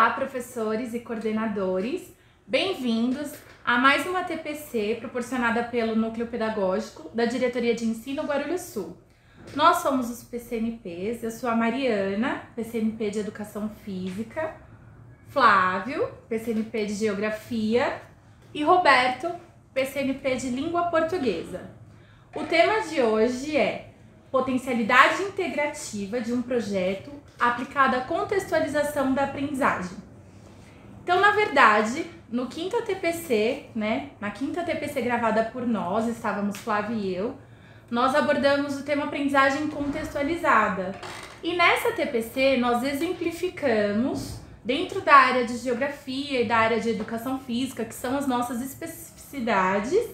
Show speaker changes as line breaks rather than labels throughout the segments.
Olá, professores e coordenadores, bem-vindos a mais uma TPC proporcionada pelo Núcleo Pedagógico da Diretoria de Ensino Guarulhos Sul. Nós somos os PCNPs, eu sou a Mariana, PCNP de Educação Física, Flávio, PCNP de Geografia e Roberto, PCNP de Língua Portuguesa. O tema de hoje é potencialidade integrativa de um projeto aplicada à contextualização da aprendizagem. Então, na verdade, no quinta TPC, na quinta TPC gravada por nós, estávamos Flávio e eu, nós abordamos o tema aprendizagem contextualizada. E nessa TPC nós exemplificamos, dentro da área de geografia e da área de educação física, que são as nossas especificidades,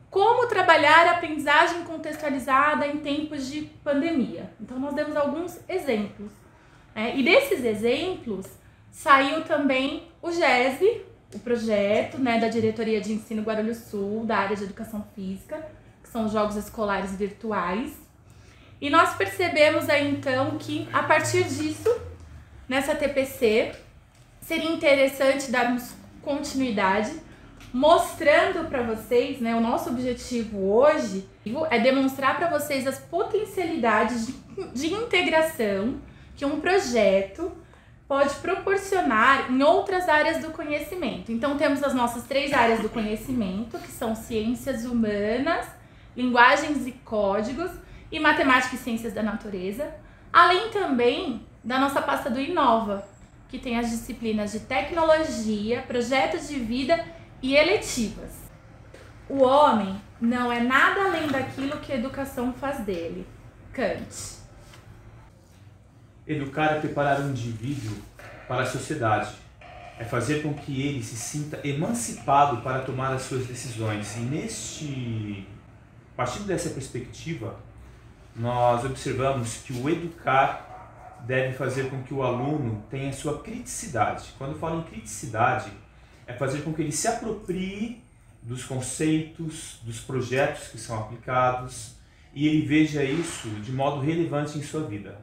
como trabalhar a aprendizagem contextualizada em tempos de pandemia. Então nós demos alguns exemplos. E desses exemplos saiu também o GESE, o projeto da Diretoria de Ensino Guarulhos Sul, da área de Educação Física, que são os Jogos Escolares Virtuais. E nós percebemos aí então que, a partir disso, nessa TPC, seria interessante darmos continuidade, mostrando para vocês, o nosso objetivo hoje é demonstrar para vocês as potencialidades de integração que um projeto pode proporcionar em outras áreas do conhecimento. Então temos as nossas 3 áreas do conhecimento, que são ciências humanas, linguagens e códigos e matemática e ciências da natureza, além também da nossa pasta do Inova, que tem as disciplinas de tecnologia, projetos de vida e eletivas. O homem não é nada além daquilo que a educação faz dele. Kant.
Educar é preparar o indivíduo para a sociedade. É fazer com que ele se sinta emancipado para tomar as suas decisões. E partindo dessa perspectiva, nós observamos que o educar deve fazer com que o aluno tenha sua criticidade. Quando eu falo em criticidade, é fazer com que ele se aproprie dos conceitos, dos projetos que são aplicados e ele veja isso de modo relevante em sua vida.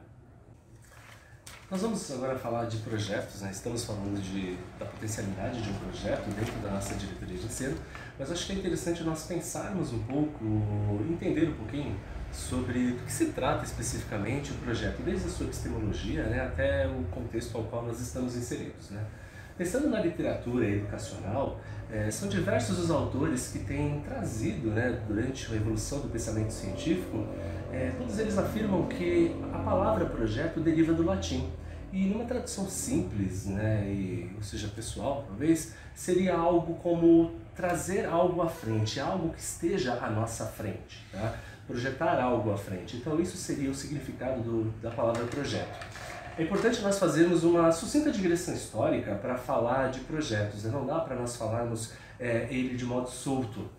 Nós vamos agora falar de projetos, Estamos falando da potencialidade de um projeto dentro da nossa diretoria de ensino, mas acho que é interessante nós pensarmos um pouco, entender um pouquinho sobre do que se trata especificamente o projeto, desde a sua epistemologia até o contexto ao qual nós estamos inseridos. Pensando na literatura educacional, são diversos os autores que têm trazido, durante a evolução do pensamento científico, todos eles afirmam que a palavra projeto deriva do latim. E numa tradução simples, ou seja, pessoal, talvez, seria algo como trazer algo à frente, algo que esteja à nossa frente, projetar algo à frente. Então isso seria o significado da palavra projeto. É importante nós fazermos uma sucinta digressão histórica para falar de projetos, não dá para nós falarmos ele de modo solto.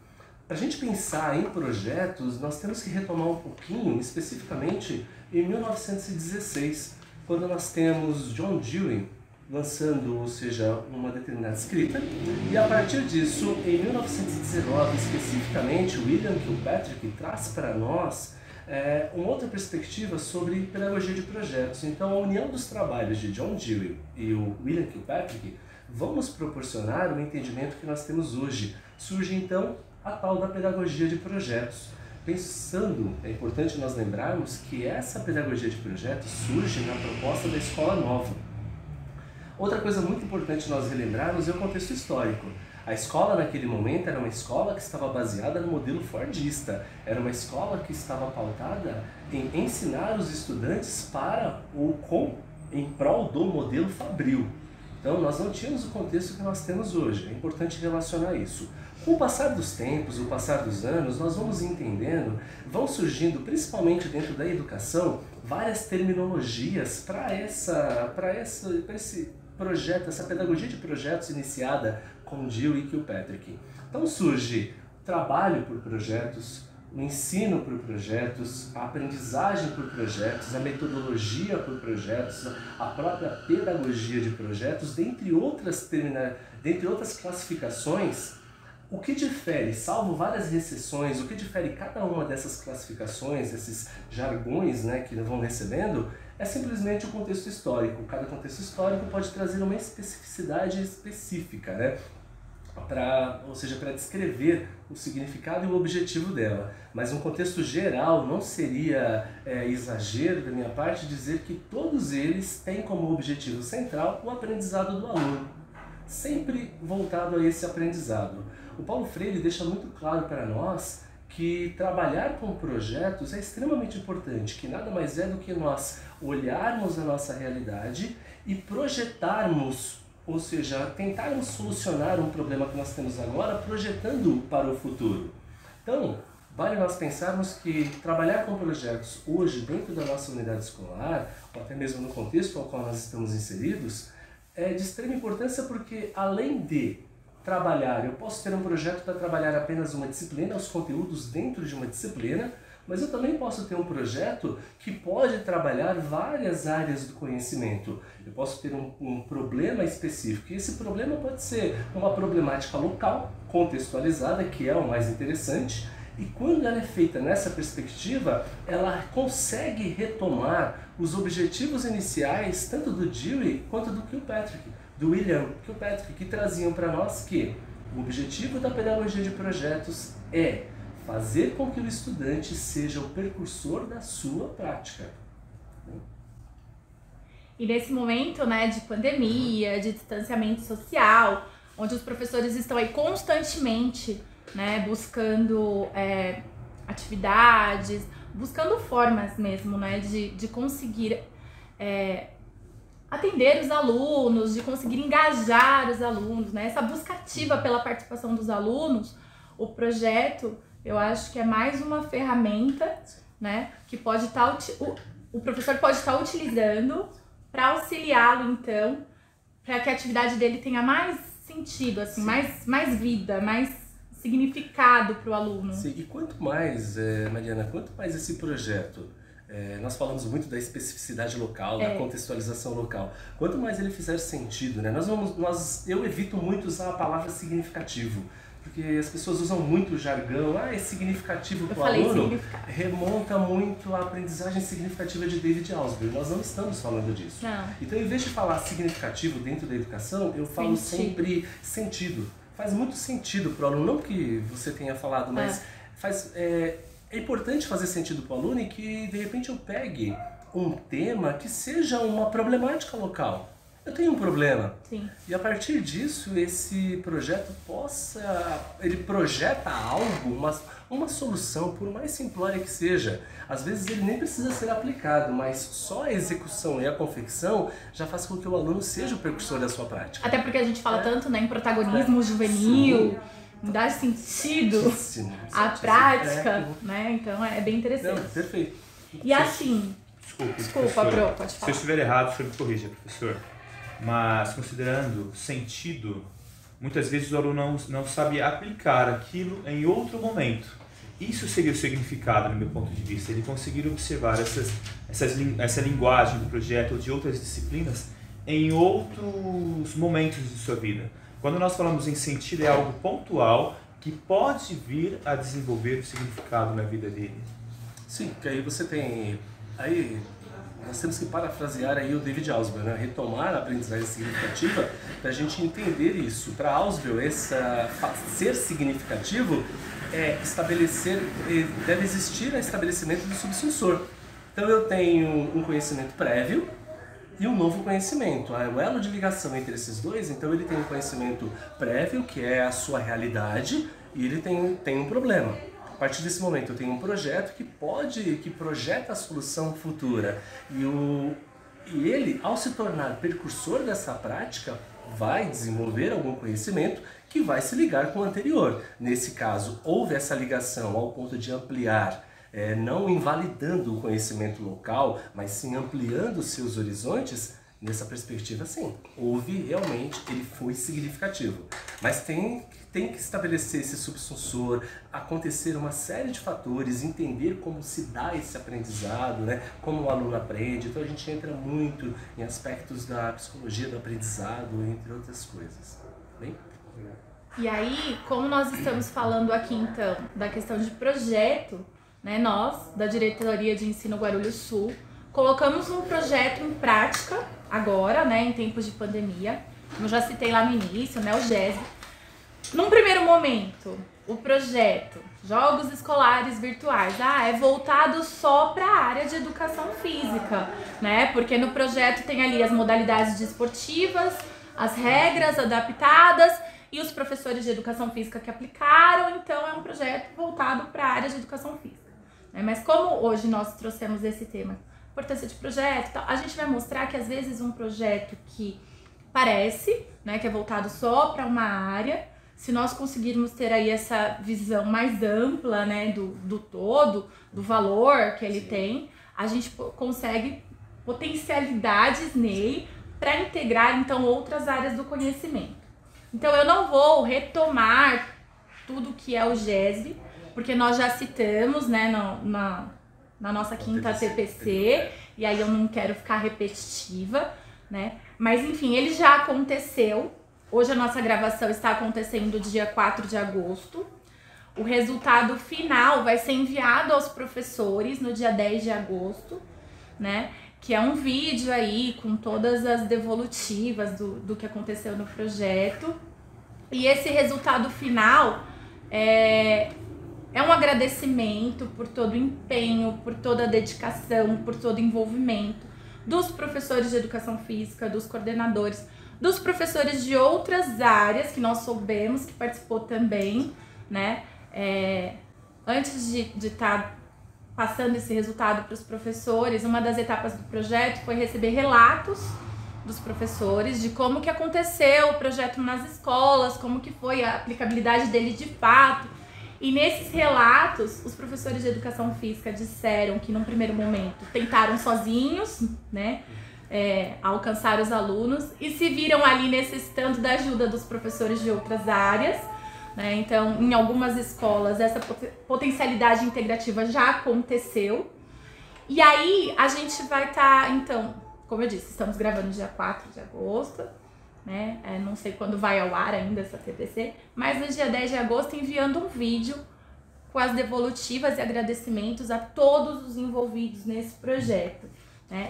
Para a gente pensar em projetos, nós temos que retomar um pouquinho, especificamente em 1916, quando nós temos John Dewey lançando, ou seja, uma determinada escrita, e a partir disso, em 1919, especificamente, William Kilpatrick traz para nós uma outra perspectiva sobre pedagogia de projetos. Então, a união dos trabalhos de John Dewey e o William Kilpatrick vão nos proporcionar o entendimento que nós temos hoje. Surge, então, a tal da pedagogia de projetos. Pensando, é importante nós lembrarmos que essa pedagogia de projetos surge na proposta da Escola Nova. Outra coisa muito importante nós relembrarmos é o contexto histórico. A escola naquele momento era uma escola que estava baseada no modelo fordista, era uma escola que estava pautada em ensinar os estudantes em prol do modelo fabril. Então nós não tínhamos o contexto que nós temos hoje, é importante relacionar isso. Com o passar dos tempos, o passar dos anos, nós vamos entendendo, vão surgindo, principalmente dentro da educação, várias terminologias para esse projeto, essa pedagogia de projetos iniciada com Dewey e Kilpatrick. Então surge o trabalho por projetos, o ensino por projetos, a aprendizagem por projetos, a metodologia por projetos, a própria pedagogia de projetos, dentre outras classificações. O que difere, salvo várias exceções, o que difere cada uma dessas classificações, esses jargões que vão recebendo, é simplesmente o contexto histórico. Cada contexto histórico pode trazer uma especificidade específica, né? Ou seja, para descrever o significado e o objetivo dela. Mas um contexto geral não seria exagero da minha parte dizer que todos eles têm como objetivo central o aprendizado do aluno, sempre voltado a esse aprendizado. O Paulo Freire deixa muito claro para nós que trabalhar com projetos é extremamente importante, que nada mais é do que nós olharmos a nossa realidade e projetarmos, ou seja, tentarmos solucionar um problema que nós temos agora, projetando para o futuro. Então, vale nós pensarmos que trabalhar com projetos hoje dentro da nossa unidade escolar, ou até mesmo no contexto ao qual nós estamos inseridos, é de extrema importância porque, além de trabalhar, eu posso ter um projeto para trabalhar apenas uma disciplina, os conteúdos dentro de uma disciplina, mas eu também posso ter um projeto que pode trabalhar várias áreas do conhecimento. Eu posso ter um problema específico, e esse problema pode ser uma problemática local, contextualizada, que é o mais interessante, e quando ela é feita nessa perspectiva, ela consegue retomar os objetivos iniciais, tanto do Dewey quanto do Kilpatrick, do William Kilpatrick, que traziam para nós que o objetivo da pedagogia de projetos é fazer com que o estudante seja o precursor da sua prática.
E nesse momento, né, de pandemia, de distanciamento social, onde os professores estão aí constantemente, né, buscando atividades, buscando formas mesmo, né, de conseguir atender os alunos, de conseguir engajar os alunos, né, essa busca ativa pela participação dos alunos, o projeto, eu acho que é mais uma ferramenta, né, que pode estar o professor pode estar utilizando para auxiliá-lo, então, para que a atividade dele tenha mais sentido, assim, mais vida, mais significado para o aluno.
Sim, e quanto mais, Mariana, quanto mais esse projeto, nós falamos muito da especificidade local, da contextualização local, quanto mais ele fizer sentido, né? Eu evito muito usar a palavra significativo, porque as pessoas usam muito o jargão, é significativo para o aluno, remonta muito à aprendizagem significativa de David Alsbury. Nós não estamos falando disso.
Não.
Então, em vez de falar significativo dentro da educação, eu falo sempre sentido. Faz muito sentido para o aluno, não que você tenha falado, mas é importante fazer sentido para o aluno e que, de repente, eu pegue um tema que seja uma problemática local. Eu tenho um problema.
Sim.
E a partir disso, esse projeto ele projeta algo, uma solução, por mais simplória que seja. Às vezes ele nem precisa ser aplicado, mas só a execução e a confecção já faz com que o aluno seja o precursor da sua prática.
Até porque a gente fala tanto, né, em protagonismo juvenil, em dar sentido à prática, né? Então é bem interessante.
Não, perfeito.
E assim...
Desculpa,
Pro, pode falar.
Se eu estiver errado, o senhor me corrija, professor. Mas considerando sentido, muitas vezes o aluno não sabe aplicar aquilo em outro momento. Isso seria o significado, no meu ponto de vista, ele conseguir observar essa linguagem do projeto ou de outras disciplinas em outros momentos de sua vida. Quando nós falamos em sentido, é algo pontual que pode vir a desenvolver o significado na vida dele.
Sim, porque aí você tem... Nós temos que parafrasear aí o David Alsbury, né? Retomar a aprendizagem significativa para a gente entender isso. Para Alsbury, ser significativo deve existir o estabelecimento do subsunsor. Então eu tenho um conhecimento prévio e um novo conhecimento. O elo de ligação entre esses dois, então ele tem um conhecimento prévio, que é a sua realidade, e ele tem um problema. A partir desse momento eu tenho um projeto que projeta a solução futura. E ele, ao se tornar precursor dessa prática, vai desenvolver algum conhecimento que vai se ligar com o anterior. Nesse caso, houve essa ligação ao ponto de ampliar, não invalidando o conhecimento local, mas sim ampliando os seus horizontes. Nessa perspectiva, sim, ele foi significativo. Mas tem que estabelecer esse subsunsor, acontecer uma série de fatores, entender como se dá esse aprendizado, né? Como o aluno aprende. Então a gente entra muito em aspectos da psicologia do aprendizado, entre outras coisas. Bem?
E aí, como nós estamos falando aqui então da questão de projeto, né, nós, da Diretoria de Ensino Guarulhos Sul, colocamos um projeto em prática agora, né, em tempos de pandemia, como eu já citei lá no início, né, o GESV. Num primeiro momento, o projeto Jogos Escolares Virtuais, é voltado só para a área de educação física, né? Porque no projeto tem ali as modalidades desportivas, as regras adaptadas e os professores de educação física que aplicaram, então é um projeto voltado para a área de educação física, né? Mas como hoje nós trouxemos esse tema, importância de projeto, a gente vai mostrar que às vezes um projeto que parece, né, que é voltado só para uma área, se nós conseguirmos ter aí essa visão mais ampla, né, do todo, do valor que ele tem, a gente consegue potencialidades nele para integrar, então, outras áreas do conhecimento. Então, eu não vou retomar tudo que é o GESV, porque nós já citamos, né, na nossa quinta TPC, e aí eu não quero ficar repetitiva, né, mas, enfim, ele já aconteceu. Hoje a nossa gravação está acontecendo dia 4 de agosto. O resultado final vai ser enviado aos professores no dia 10 de agosto, né? Que é um vídeo aí com todas as devolutivas do que aconteceu no projeto. E esse resultado final é um agradecimento por todo o empenho, por toda a dedicação, por todo o envolvimento dos professores de educação física, dos coordenadores, dos professores de outras áreas que nós soubemos que participou também, né? Antes de estar passando esse resultado para os professores, uma das etapas do projeto foi receber relatos dos professores de como que aconteceu o projeto nas escolas, como que foi a aplicabilidade dele de fato. E nesses relatos, os professores de educação física disseram que num primeiro momento tentaram sozinhos, né? Alcançar os alunos e se viram ali necessitando da ajuda dos professores de outras áreas, né? Então, em algumas escolas, essa potencialidade integrativa já aconteceu. E aí, a gente vai estar, então, como eu disse, estamos gravando dia 4 de agosto, né? Não sei quando vai ao ar ainda essa TPC, mas no dia 10 de agosto enviando um vídeo com as devolutivas e agradecimentos a todos os envolvidos nesse projeto.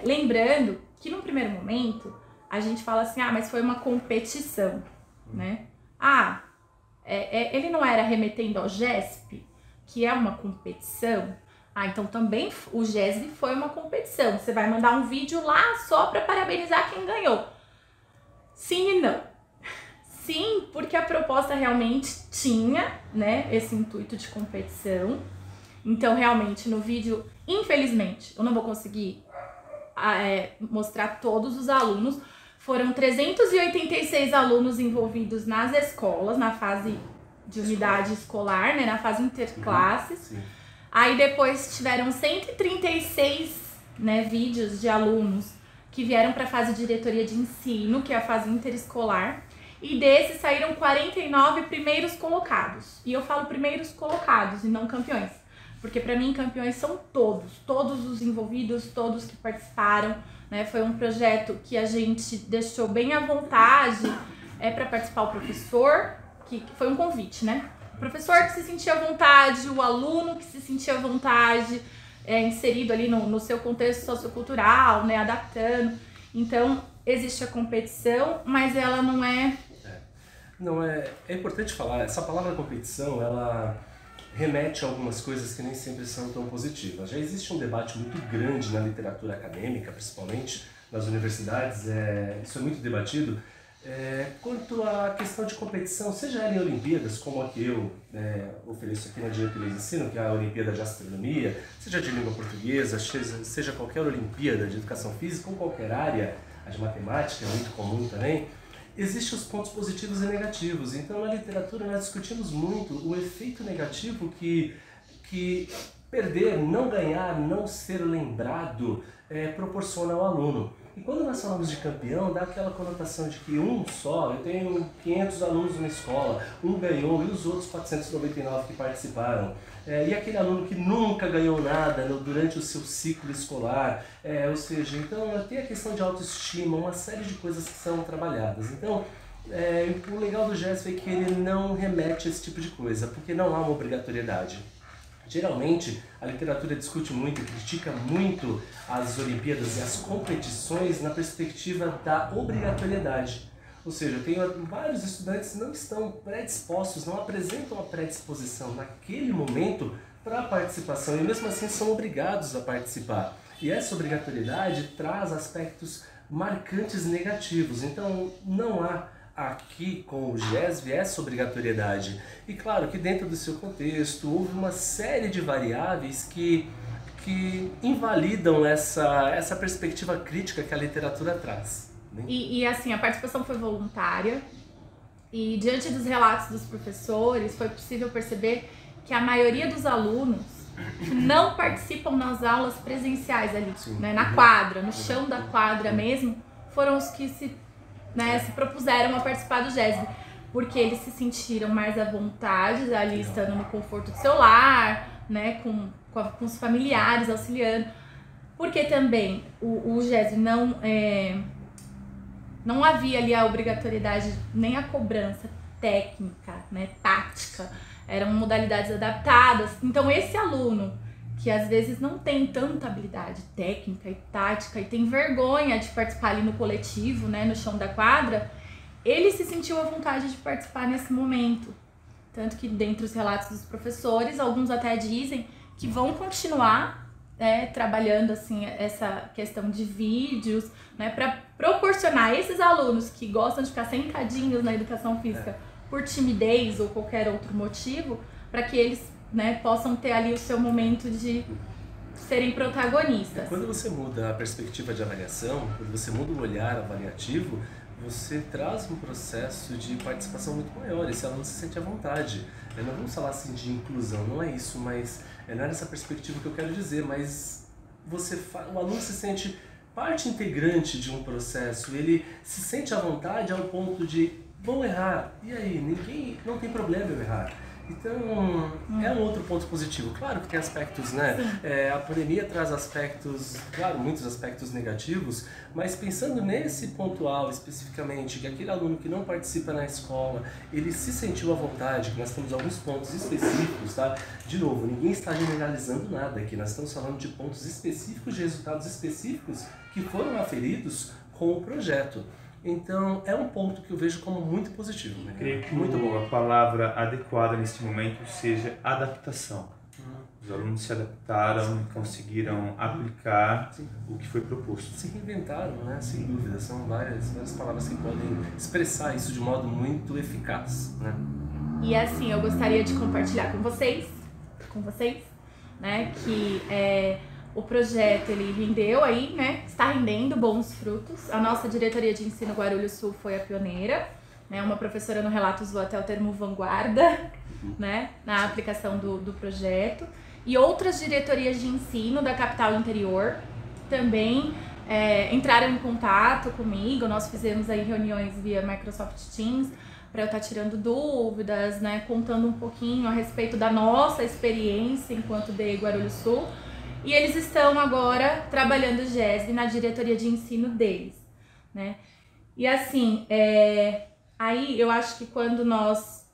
Lembrando que no primeiro momento a gente fala assim, mas foi uma competição, né? Ele não era remetendo ao GESP, que é uma competição? Então também o GESP foi uma competição. Você vai mandar um vídeo lá só para parabenizar quem ganhou. Sim e não. Sim, porque a proposta realmente tinha, né, esse intuito de competição. Então realmente no vídeo, infelizmente, eu não vou conseguir mostrar todos os alunos. Foram 386 alunos envolvidos nas escolas, na fase de unidade escolar, né, na fase interclasses.
Sim.
Aí depois tiveram 136, né, vídeos de alunos que vieram para a fase de diretoria de ensino, que é a fase interescolar. E desses saíram 49 primeiros colocados. E eu falo primeiros colocados e não campeões. Porque para mim campeões são todos os envolvidos, todos que participaram, né? Foi um projeto que a gente deixou bem à vontade para participar o professor, que foi um convite, né? O professor que se sentia à vontade, o aluno que se sentia à vontade, inserido ali no seu contexto sociocultural, né? Adaptando. Então, existe a competição, mas ela não é...
É importante falar, essa palavra competição, ela remete a algumas coisas que nem sempre são tão positivas. Já existe um debate muito grande na literatura acadêmica, principalmente nas universidades, isso é muito debatido, quanto à questão de competição, seja ela em Olimpíadas, como a que eu ofereço aqui na diretoria de ensino, que é a Olimpíada de Astronomia, seja de língua portuguesa, seja qualquer Olimpíada de educação física ou qualquer área, a de matemática é muito comum também. Existem os pontos positivos e negativos. Então, na literatura, nós discutimos muito o efeito negativo que perder, não ganhar, não ser lembrado proporciona ao aluno. E quando nós falamos de campeão, dá aquela conotação de que um só, eu tenho 500 alunos na escola, um ganhou e os outros 499 que participaram. E aquele aluno que nunca ganhou nada durante o seu ciclo escolar, ou seja, então tem a questão de autoestima, uma série de coisas que são trabalhadas. Então, o legal do GESV é que ele não remete a esse tipo de coisa, porque não há uma obrigatoriedade Geralmente, a literatura discute muito e critica muito as Olimpíadas e as competições na perspectiva da obrigatoriedade. Ou seja, eu tenho vários estudantes que não estão predispostos, não apresentam a predisposição naquele momento para a participação e mesmo assim são obrigados a participar. E essa obrigatoriedade traz aspectos marcantes negativos, então não há aqui com o GESV essa obrigatoriedade. E claro que dentro do seu contexto houve uma série de variáveis que invalidam essa perspectiva crítica que a literatura traz.
E assim, a participação foi voluntária e diante dos relatos dos professores foi possível perceber que a maioria dos alunos não participam nas aulas presenciais ali, né, na quadra, no chão da quadra mesmo, foram os que se propuseram a participar do GESV, porque eles se sentiram mais à vontade ali, estando no conforto do seu lar, né, com os familiares auxiliando, porque também o GESV não havia ali a obrigatoriedade, nem a cobrança técnica, né, tática, eram modalidades adaptadas. Então esse aluno que às vezes não tem tanta habilidade técnica e tática e tem vergonha de participar ali no coletivo, né, no chão da quadra, ele se sentiu à vontade de participar nesse momento. Tanto que dentre os relatos dos professores, alguns até dizem que vão continuar trabalhando assim, essa questão de vídeos, né, para proporcionar a esses alunos que gostam de ficar sentadinhos na educação física por timidez ou qualquer outro motivo, para que eles, né, possam ter ali o seu momento de serem protagonistas.
Quando você muda a perspectiva de avaliação, quando você muda o olhar avaliativo, você traz um processo de participação muito maior, esse aluno se sente à vontade. Não vamos falar assim de inclusão, não é isso, mas não é nessa perspectiva que eu quero dizer, mas o aluno se sente parte integrante de um processo, ele se sente à vontade ao ponto de vou errar, e aí, não tem problema eu errar. Então, é um outro ponto positivo. Claro que tem aspectos, né? A pandemia traz aspectos, claro, muitos aspectos negativos, mas pensando nesse pontual especificamente, que aquele aluno que não participa na escola, ele se sentiu à vontade, que nós temos alguns pontos específicos, tá? De novo, ninguém está generalizando nada aqui, nós estamos falando de pontos específicos, de resultados específicos que foram aferidos com o projeto. Então, é um ponto que eu vejo como muito positivo. Né?
Creio que muito bom. A palavra adequada neste momento seja adaptação. Os alunos se adaptaram e conseguiram aplicar o que foi proposto.
Se reinventaram, né? Sem dúvida. São várias palavras que podem expressar isso de modo muito eficaz. Né?
E assim, eu gostaria de compartilhar com vocês, né, que o projeto ele rendeu aí, né? Está rendendo bons frutos. A nossa diretoria de ensino Guarulhos Sul foi a pioneira, né? Uma professora no relato usou até o termo vanguarda, né? Na aplicação do projeto. E outras diretorias de ensino da capital interior também entraram em contato comigo. Nós fizemos aí reuniões via Microsoft Teams para eu estar tirando dúvidas, né? Contando um pouquinho a respeito da nossa experiência enquanto DE Guarulhos Sul. E eles estão agora trabalhando o GESV na diretoria de ensino deles, né? E assim, aí eu acho que quando nós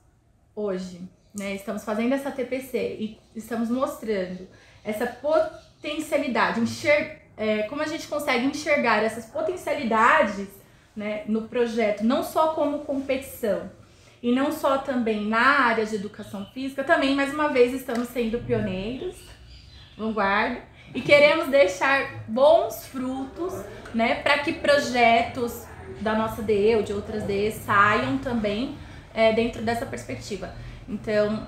hoje, né, estamos fazendo essa TPC e estamos mostrando essa potencialidade, como a gente consegue enxergar essas potencialidades, né, no projeto, não só como competição, e não só também na área de educação física, também, mais uma vez, estamos sendo pioneiros, vanguarda, e queremos deixar bons frutos, né, para que projetos da nossa DE ou de outras DEs saiam também dentro dessa perspectiva. Então,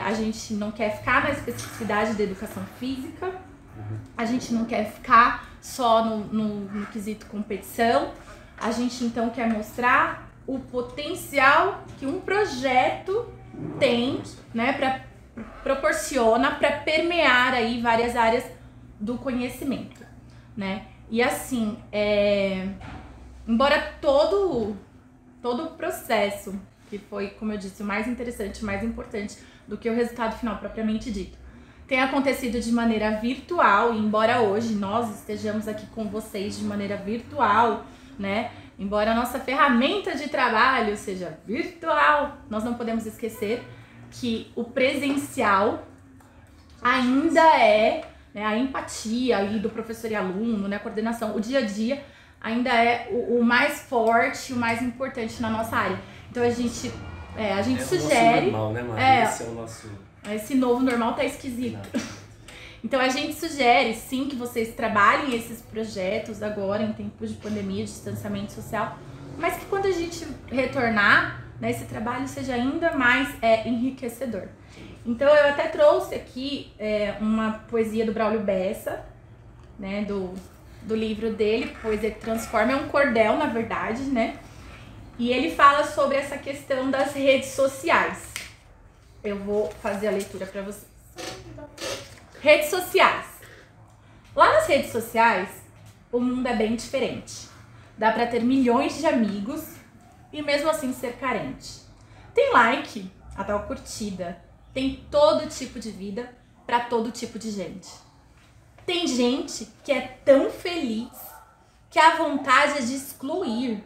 a gente não quer ficar na especificidade da educação física, a gente não quer ficar só no quesito competição, a gente então quer mostrar o potencial que um projeto tem, né, proporciona para permear aí várias áreas do conhecimento, né? E assim, embora todo o processo, que foi, como eu disse, o mais interessante, o mais importante do que o resultado final propriamente dito, tenha acontecido de maneira virtual, e embora hoje nós estejamos aqui com vocês de maneira virtual, né? Embora a nossa ferramenta de trabalho seja virtual, nós não podemos esquecer que o presencial ainda é, né, a empatia aí do professor e aluno, né, a coordenação, o dia a dia ainda é o mais forte, o mais importante na nossa área. Então a gente sugere...
É o nosso normal, né, Maria? Esse é o nosso...
Esse novo normal tá esquisito. Então a gente sugere, sim, que vocês trabalhem esses projetos agora em tempos de pandemia, de distanciamento social, mas que quando a gente retornar, né, esse trabalho seja ainda mais enriquecedor. Então eu até trouxe aqui uma poesia do Braulio Bessa, né, do livro dele, Poesia que Transforma, é um cordel, na verdade, né? E ele fala sobre essa questão das redes sociais. Eu vou fazer a leitura para vocês. Redes sociais. Lá nas redes sociais, o mundo é bem diferente. Dá para ter milhões de amigos e mesmo assim ser carente. Tem like, a tal curtida. Tem todo tipo de vida para todo tipo de gente. Tem gente que é tão feliz que a vontade é de excluir.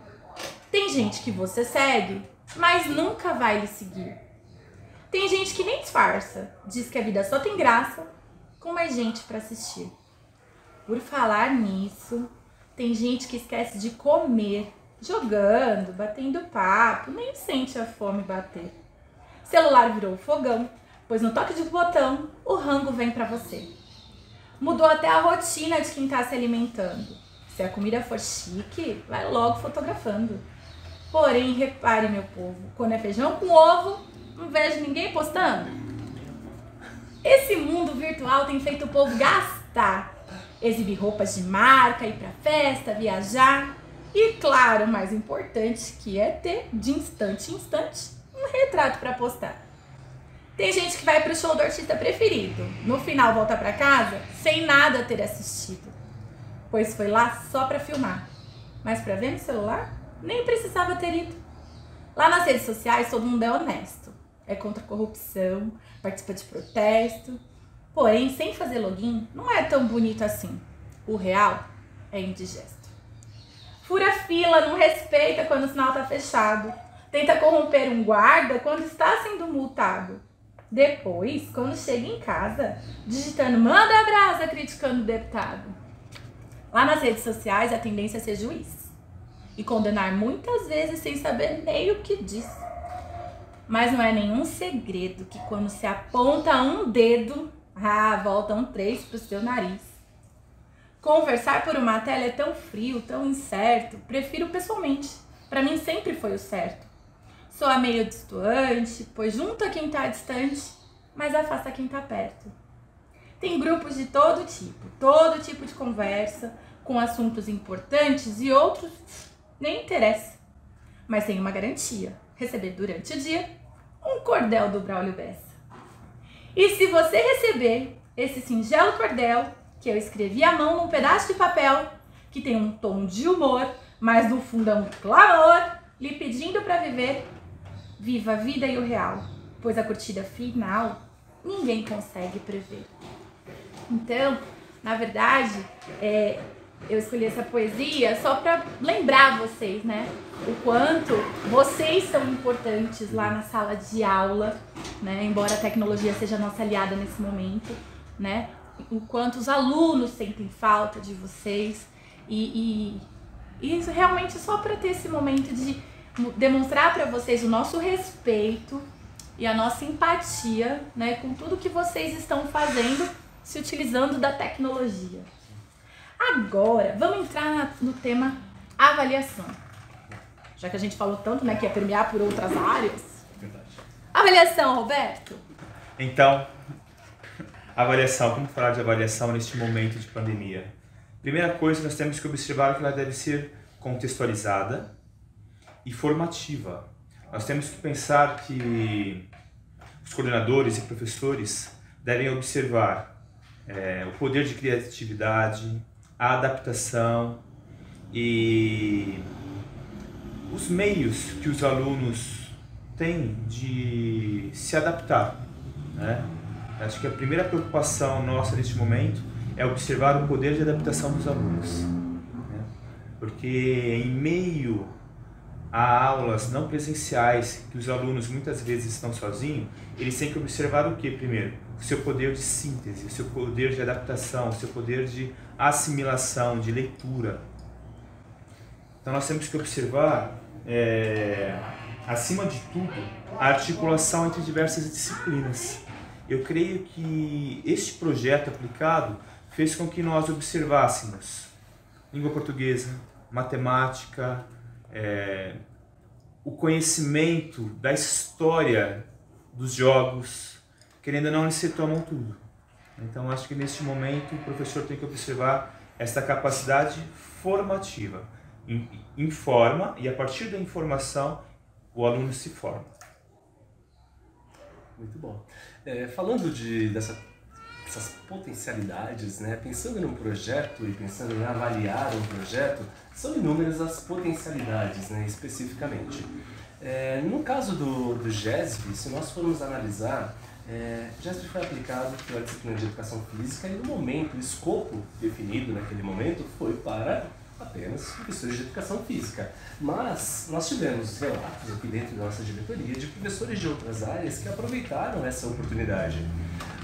Tem gente que você segue, mas nunca vai lhe seguir. Tem gente que nem disfarça, diz que a vida só tem graça com mais gente para assistir. Por falar nisso, tem gente que esquece de comer, jogando, batendo papo, nem sente a fome bater. Celular virou fogão, pois no toque de botão o rango vem para você. Mudou até a rotina de quem tá se alimentando. Se a comida for chique, vai logo fotografando. Porém, repare, meu povo, quando é feijão com ovo, não vejo ninguém postando. Esse mundo virtual tem feito o povo gastar, exibir roupas de marca, ir pra festa, viajar. E claro, o mais importante, que é ter, de instante em instante, um retrato para postar. Tem gente que vai pro show do artista preferido, no final volta pra casa sem nada ter assistido, pois foi lá só pra filmar, mas pra ver no celular nem precisava ter ido. Lá nas redes sociais todo mundo é honesto, é contra a corrupção, participa de protesto, porém sem fazer login não é tão bonito assim. O real é indigesto. Fura fila, não respeita quando o sinal tá fechado, tenta corromper um guarda quando está sendo multado. Depois, quando chega em casa, digitando manda a brasa, criticando o deputado. Lá nas redes sociais, a tendência é ser juiz e condenar muitas vezes sem saber nem o que diz. Mas não é nenhum segredo que quando se aponta um dedo, voltam 3 pro seu nariz. Conversar por uma tela é tão frio, tão incerto, prefiro pessoalmente. Pra mim sempre foi o certo. Soa meio distoante, pois junta quem tá distante, mas afasta quem tá perto. Tem grupos de todo tipo de conversa, com assuntos importantes e outros nem interessa. Mas tem uma garantia, receber durante o dia um cordel do Braulio Bessa. E se você receber esse singelo cordel, que eu escrevi à mão num pedaço de papel, que tem um tom de humor, mas no fundo é um clamor, lhe pedindo pra viver, viva a vida e o real, pois a curtida final ninguém consegue prever. Então, na verdade, eu escolhi essa poesia só para lembrar vocês, né? O quanto vocês são importantes lá na sala de aula, né? Embora a tecnologia seja nossa aliada nesse momento, né? O quanto os alunos sentem falta de vocês e isso realmente só para ter esse momento de demonstrar para vocês o nosso respeito e a nossa empatia, né, com tudo que vocês estão fazendo, se utilizando da tecnologia. Agora, vamos entrar no tema avaliação. Já que a gente falou tanto, né, que ia permear por outras áreas.
Verdade.
Avaliação, Roberto.
Então, avaliação. Como falar de avaliação neste momento de pandemia? Primeira coisa, nós temos que observar que ela deve ser contextualizada e formativa. Nós temos que pensar que os coordenadores e professores devem observar o poder de criatividade, a adaptação e os meios que os alunos têm de se adaptar, né? Acho que a primeira preocupação nossa neste momento é observar o poder de adaptação dos alunos, né? Porque em meio há aulas não presenciais, que os alunos muitas vezes estão sozinhos, eles têm que observar o que primeiro? O seu poder de síntese, o seu poder de adaptação, o seu poder de assimilação, de leitura. Então nós temos que observar, acima de tudo, a articulação entre diversas disciplinas. Eu creio que este projeto aplicado fez com que nós observássemos língua portuguesa, matemática, o conhecimento da história dos jogos, querendo ou não, eles se tomam tudo. Então acho que neste momento o professor tem que observar esta capacidade formativa. Informa e a partir da informação o aluno se forma.
Muito bom. Falando dessas potencialidades, né? Pensando num projeto e pensando em avaliar um projeto, são inúmeras as potencialidades, né? Especificamente. No caso do GESV, se nós formos analisar, o GESV foi aplicado pela disciplina de Educação Física e no momento, o escopo definido naquele momento foi para apenas professores de Educação Física. Mas nós tivemos relatos aqui dentro da nossa diretoria de professores de outras áreas que aproveitaram essa oportunidade.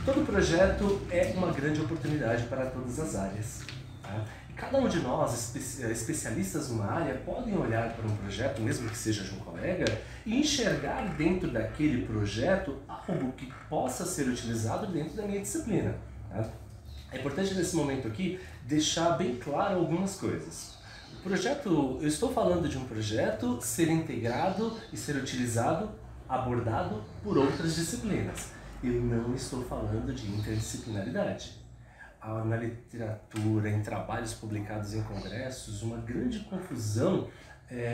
Todo projeto é uma grande oportunidade para todas as áreas. Tá? E cada um de nós, especialistas numa área, podem olhar para um projeto, mesmo que seja de um colega, e enxergar dentro daquele projeto algo que possa ser utilizado dentro da minha disciplina. Tá? É importante nesse momento aqui deixar bem claro algumas coisas. O projeto, eu estou falando de um projeto ser integrado e ser utilizado, abordado por outras disciplinas. Eu não estou falando de interdisciplinaridade. Há na literatura, em trabalhos publicados em congressos, uma grande confusão.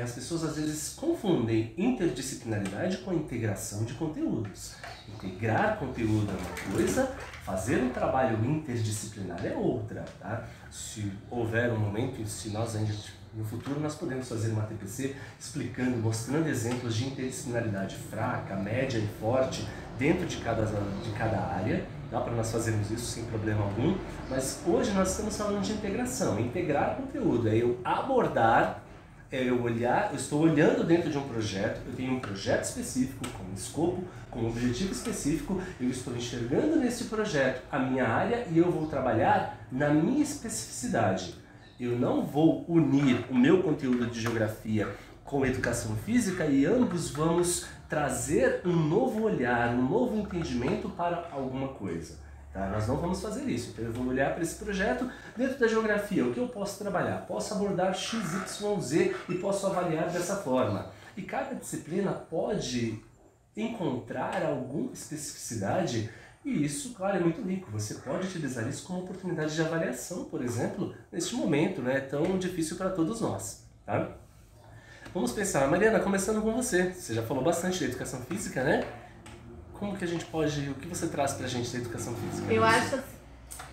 As pessoas às vezes confundem interdisciplinaridade com integração de conteúdos. Integrar conteúdo é uma coisa, fazer um trabalho interdisciplinar é outra. Tá? Se houver um momento, se nós ainda no futuro nós podemos fazer uma TPC explicando, mostrando exemplos de interdisciplinaridade fraca, média e forte dentro de cada área. Dá para nós fazermos isso sem problema algum, mas hoje nós estamos falando de integração. Integrar conteúdo é eu abordar, eu estou olhando dentro de um projeto, eu tenho um projeto específico, com um escopo, com um objetivo específico, eu estou enxergando nesse projeto a minha área e eu vou trabalhar na minha especificidade. Eu não vou unir o meu conteúdo de geografia com educação física e ambos vamos trazer um novo olhar, um novo entendimento para alguma coisa. Tá? Nós não vamos fazer isso. Então eu vou olhar para esse projeto dentro da geografia. O que eu posso trabalhar? Posso abordar X, Y, Z e posso avaliar dessa forma. E cada disciplina pode encontrar alguma especificidade e isso, claro, é muito rico. Você pode utilizar isso como oportunidade de avaliação, por exemplo, neste momento, né, tão difícil para todos nós. Tá? Vamos pensar, Mariana, começando com você. Você já falou bastante da educação física, né? Como que a gente pode, o que você traz pra gente da educação física?
Eu acho,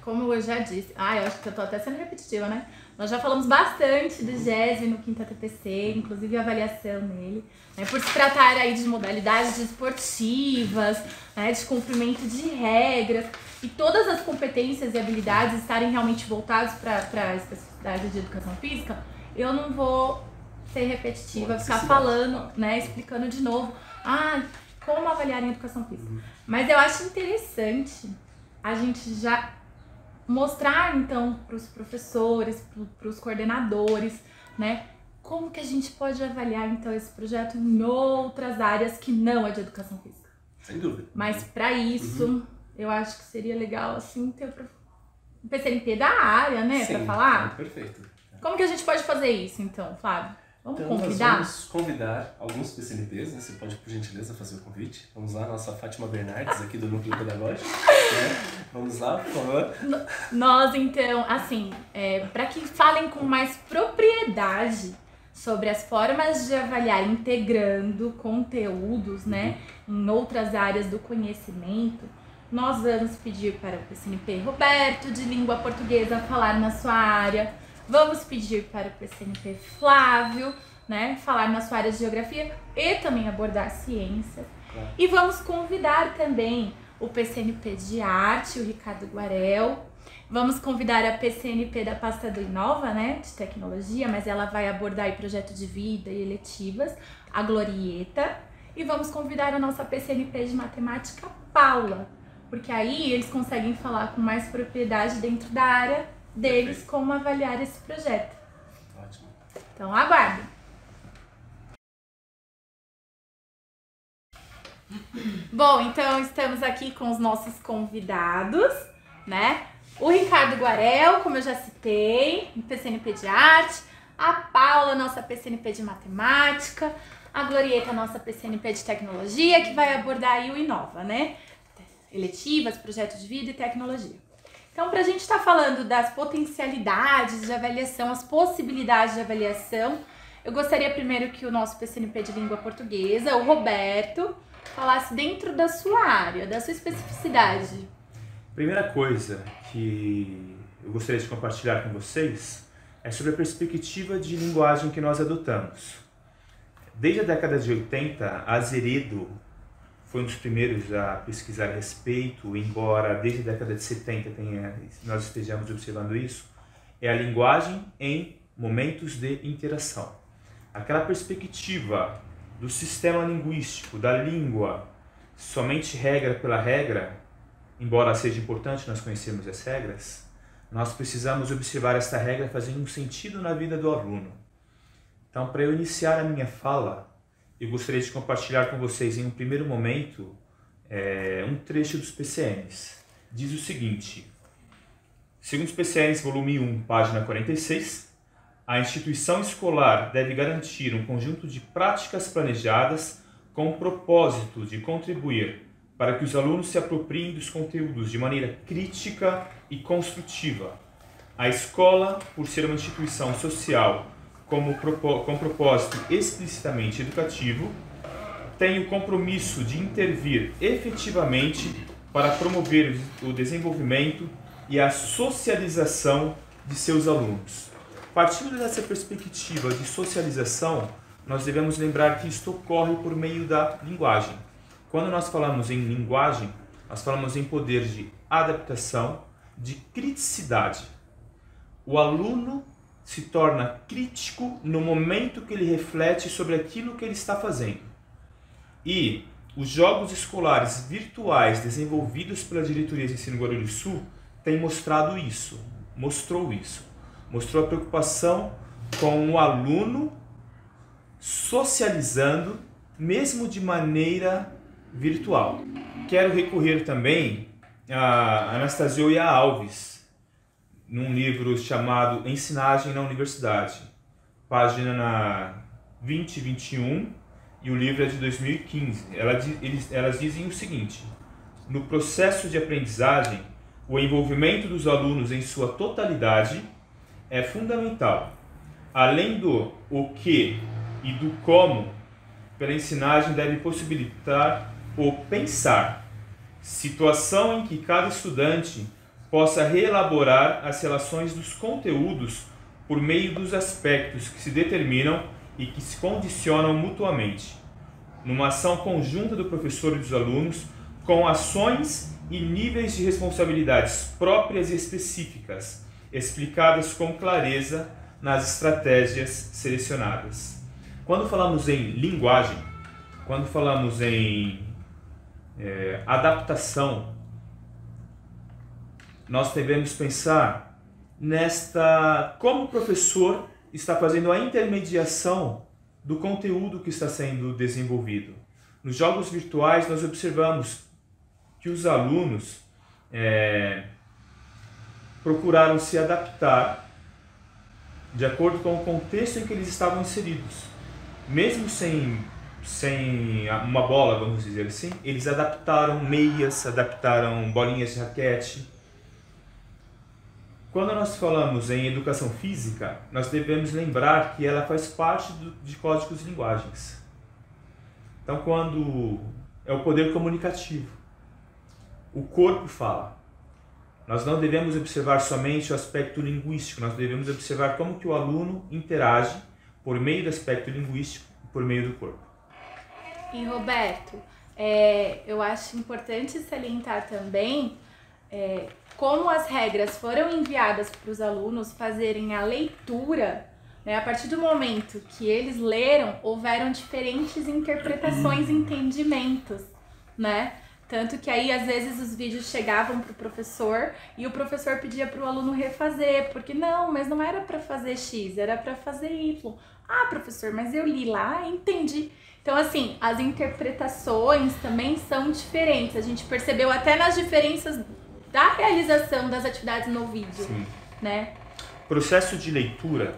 como eu já disse, eu acho que eu tô até sendo repetitiva, né? Nós já falamos bastante do GESV no quinta TPC, inclusive a avaliação nele, né? Por se tratar aí de modalidades esportivas, né? De cumprimento de regras, e todas as competências e habilidades estarem realmente voltadas para a especificidade de educação física, eu não vou ser repetitiva, ficar falando, né? Explicando de novo, como avaliar em educação física. Mas eu acho interessante a gente já mostrar, então, para os professores, para os coordenadores, né, como que a gente pode avaliar, então, esse projeto em outras áreas que não é de educação física.
Sem dúvida.
Mas, para isso, eu acho que seria legal, assim, ter o PCNP da área, né, para falar.
Perfeito.
Como que a gente pode fazer isso, então, Flávio? Vamos
então,
convidar?
Nós vamos convidar alguns PCNPs, né? Você pode, por gentileza, fazer o convite. Vamos lá, nossa Fátima Bernardes, aqui do Núcleo Pedagógico. Né? Vamos lá, por favor.
Nós, então, assim, para que falem com mais propriedade sobre as formas de avaliar integrando conteúdos, né, em outras áreas do conhecimento, nós vamos pedir para o PCNP Roberto, de língua portuguesa, falar na sua área. Vamos pedir para o PCNP Flávio, né, falar na sua área de geografia e também abordar ciências. E vamos convidar também o PCNP de arte, o Ricardo Guarel, Vamos convidar a PCNP da pasta do Inova, né, de tecnologia, mas ela vai abordar aí projeto de vida e eletivas, a Glorieta. E vamos convidar a nossa PCNP de matemática, Paula, porque aí eles conseguem falar com mais propriedade dentro da área deles como avaliar esse projeto.
Ótimo.
Então aguardem. Bom, então estamos aqui com os nossos convidados, né? O Ricardo Guarel, como eu já citei, PCNP de arte, a Paula, nossa PCNP de matemática, a Glorieta, nossa PCNP de tecnologia, que vai abordar aí o Inova, né? Eletivas, projetos de vida e tecnologia. Então, para a gente estar falando das potencialidades de avaliação, as possibilidades de avaliação, eu gostaria primeiro que o nosso PCNP de língua portuguesa, o Roberto, falasse dentro da sua área, da sua especificidade.
Primeira coisa que eu gostaria de compartilhar com vocês é sobre a perspectiva de linguagem que nós adotamos. Desde a década de 80, a Azeredo foi um dos primeiros a pesquisar a respeito, embora desde a década de 70 nós estejamos observando isso, é a linguagem em momentos de interação. Aquela perspectiva do sistema linguístico, da língua, somente regra pela regra, embora seja importante nós conhecermos as regras, nós precisamos observar esta regra fazendo um sentido na vida do aluno. Então, para eu iniciar a minha fala, eu gostaria de compartilhar com vocês em um primeiro momento um trecho dos PCNs. Diz o seguinte: segundo os PCNs, volume 1, página 46, a instituição escolar deve garantir um conjunto de práticas planejadas com o propósito de contribuir para que os alunos se apropriem dos conteúdos de maneira crítica e construtiva. A escola, por ser uma instituição social com propósito explicitamente educativo, tem o compromisso de intervir efetivamente para promover o desenvolvimento e a socialização de seus alunos. Partindo dessa perspectiva de socialização, nós devemos lembrar que isto ocorre por meio da linguagem. Quando nós falamos em linguagem, nós falamos em poder de adaptação, de criticidade. O aluno se torna crítico no momento que ele reflete sobre aquilo que ele está fazendo. E os jogos escolares virtuais desenvolvidos pela Diretoria de Ensino Guarulhos Sul têm mostrado isso, mostrou a preocupação com o aluno socializando, mesmo de maneira virtual. Quero recorrer também a Anastasioia Alves, num livro chamado Ensinagem na Universidade, página 20 e 21, e o livro é de 2015. Elas dizem o seguinte: no processo de aprendizagem, o envolvimento dos alunos em sua totalidade é fundamental. Além do o que e do como, pela ensinagem deve possibilitar o pensar, situação em que cada estudante possa reelaborar as relações dos conteúdos por meio dos aspectos que se determinam e que se condicionam mutuamente, numa ação conjunta do professor e dos alunos, com ações e níveis de responsabilidades próprias e específicas, explicadas com clareza nas estratégias selecionadas. Quando falamos em linguagem, quando falamos em adaptação, nós devemos pensar como o professor está fazendo a intermediação do conteúdo que está sendo desenvolvido. Nos jogos virtuais, nós observamos que os alunos procuraram se adaptar de acordo com o contexto em que eles estavam inseridos. Mesmo sem uma bola, vamos dizer assim, eles adaptaram meias, adaptaram bolinhas de raquete. Quando nós falamos em educação física, nós devemos lembrar que ela faz parte de códigos de linguagens. Então, quando é o poder comunicativo, o corpo fala. Nós não devemos observar somente o aspecto linguístico, nós devemos observar como que o aluno interage por meio do aspecto linguístico e por meio do corpo.
E Roberto, eu acho importante salientar também como as regras foram enviadas para os alunos fazerem a leitura, né, a partir do momento que eles leram, houveram diferentes interpretações e entendimentos, né? Tanto que aí, às vezes, os vídeos chegavam pro professor e o professor pedia pro aluno refazer, porque não, mas não era para fazer X, era para fazer Y. Ah, professor, mas eu li lá e entendi. Então, assim, as interpretações também são diferentes. A gente percebeu até nas diferenças da realização das atividades no vídeo,
Sim.
né?
O processo de leitura,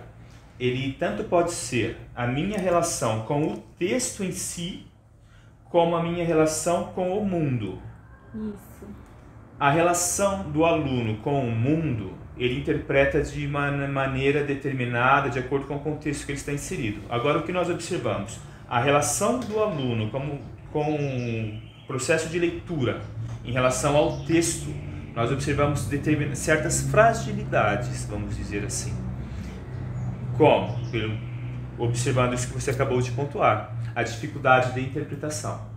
ele tanto pode ser a minha relação com o texto em si, como a minha relação com o mundo.
Isso.
A relação do aluno com o mundo, ele interpreta de uma maneira determinada, de acordo com o contexto que ele está inserido. Agora, o que nós observamos? A relação do aluno com o processo de leitura em relação ao texto, nós observamos certas fragilidades, vamos dizer assim. Como? Observando isso que você acabou de pontuar. A dificuldade de interpretação.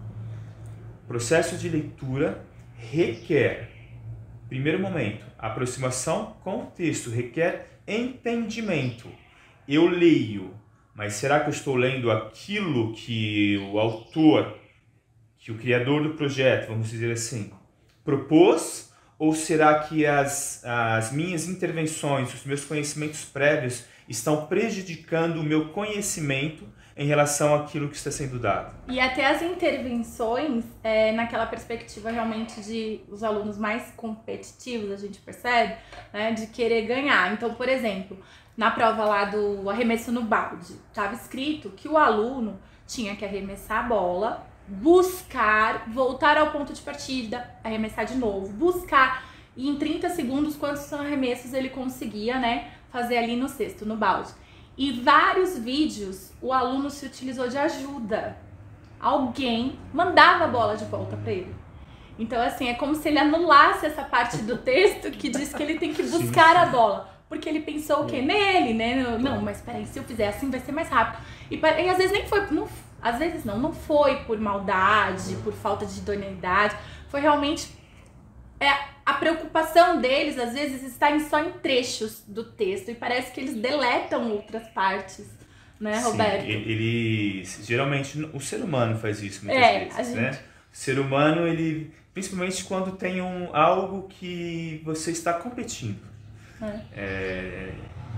O processo de leitura requer, primeiro momento, aproximação com o texto, requer entendimento. Eu leio, mas será que eu estou lendo aquilo que o autor, que o criador do projeto, vamos dizer assim, propôs? Ou será que as minhas intervenções, os meus conhecimentos prévios estão prejudicando o meu conhecimento em relação àquilo que está sendo dado?
E até as intervenções, naquela perspectiva realmente de os alunos mais competitivos, a gente percebe, né, de querer ganhar. Então, por exemplo, na prova lá do arremesso no balde, estava escrito que o aluno tinha que arremessar a bola, buscar, voltar ao ponto de partida, arremessar de novo, buscar, e em 30 segundos, quantos arremessos ele conseguia, né, fazer ali no cesto, no balde. E vários vídeos, o aluno se utilizou de ajuda. Alguém mandava a bola de volta para ele. Então, assim, é como se ele anulasse essa parte do texto que diz que ele tem que buscar a bola. Porque ele pensou o quê? Nele, né? Não, mas peraí, se eu fizer assim vai ser mais rápido. E às vezes nem foi, às vezes não foi por maldade, por falta de idoneidade. Foi realmente... a preocupação deles, às vezes, está só em trechos do texto e parece que eles deletam outras partes, né, Roberto?
Sim, geralmente o ser humano faz isso muitas vezes, né? O ser humano, ele, principalmente quando tem algo que você está competindo,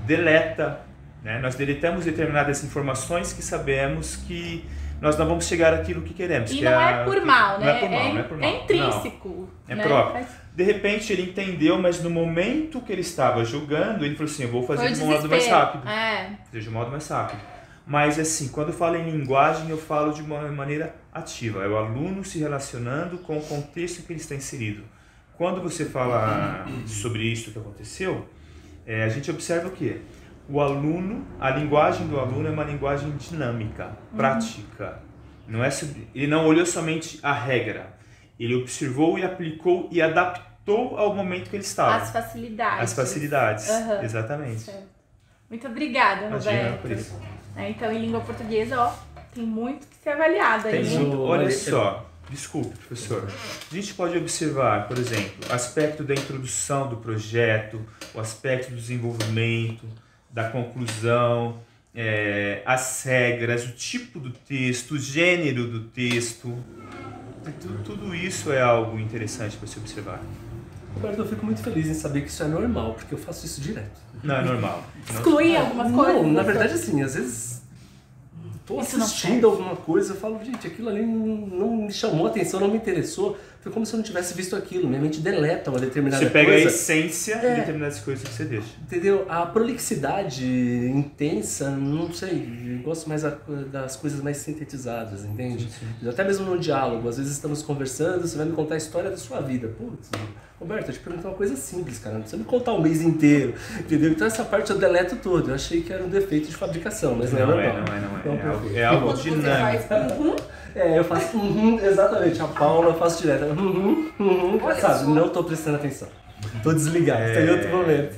deleta, né? Nós deletamos determinadas informações que sabemos que nós não vamos chegar àquilo que queremos.
E
que
não é por mal, né?
Não é por mal.
É intrínseco.
É próprio. De repente ele entendeu, mas no momento que ele estava julgando, ele falou assim, eu vou fazer de um modo mais rápido. Fazer de um modo mais rápido. Mas assim, quando eu falo em linguagem, eu falo de uma maneira ativa. É o aluno se relacionando com o contexto que ele está inserido. Quando você fala sobre isso que aconteceu, a gente observa o quê? O aluno, a linguagem do aluno é uma linguagem dinâmica, prática. Não é ele não olhou somente a regra. Ele observou e aplicou e adaptou ao momento que ele estava.
As facilidades.
As facilidades, exatamente.
Certo. Muito obrigada, Roberto.
Por isso.
Então, em língua portuguesa, ó, tem muito que ser avaliado aí.
Olha só, desculpe, professor. A gente pode observar, por exemplo, o aspecto da introdução do projeto, o aspecto do desenvolvimento, da conclusão, as regras, o tipo do texto, o gênero do texto. Tudo isso é algo interessante para se observar.
Roberto, eu fico muito feliz em saber que isso é normal, porque eu faço isso direto.
Não, é normal.
Excluir algumas coisas?
Não, na verdade, assim, às vezes tô assistindo alguma coisa, eu falo, gente, aquilo ali não me chamou a atenção, não me interessou. Foi como se eu não tivesse visto aquilo. Minha mente deleta uma determinada coisa.
Você pega a essência de determinadas coisas que você deixa.
Entendeu? A prolixidade intensa, não sei, eu gosto mais das coisas mais sintetizadas, entende? Sim. Até mesmo no diálogo, às vezes estamos conversando, você vai me contar a história da sua vida. Putz, Roberto, eu te perguntei uma coisa simples, cara, não precisa me contar o mês inteiro, entendeu? Então essa parte eu deleto toda. Eu achei que era um defeito de fabricação, mas não é normal.
Não é. É algo dinâmico.
Eu faço exatamente, a Paula eu faço direto. Sabe, não tô prestando atenção. Tô desligado, tá em outro momento.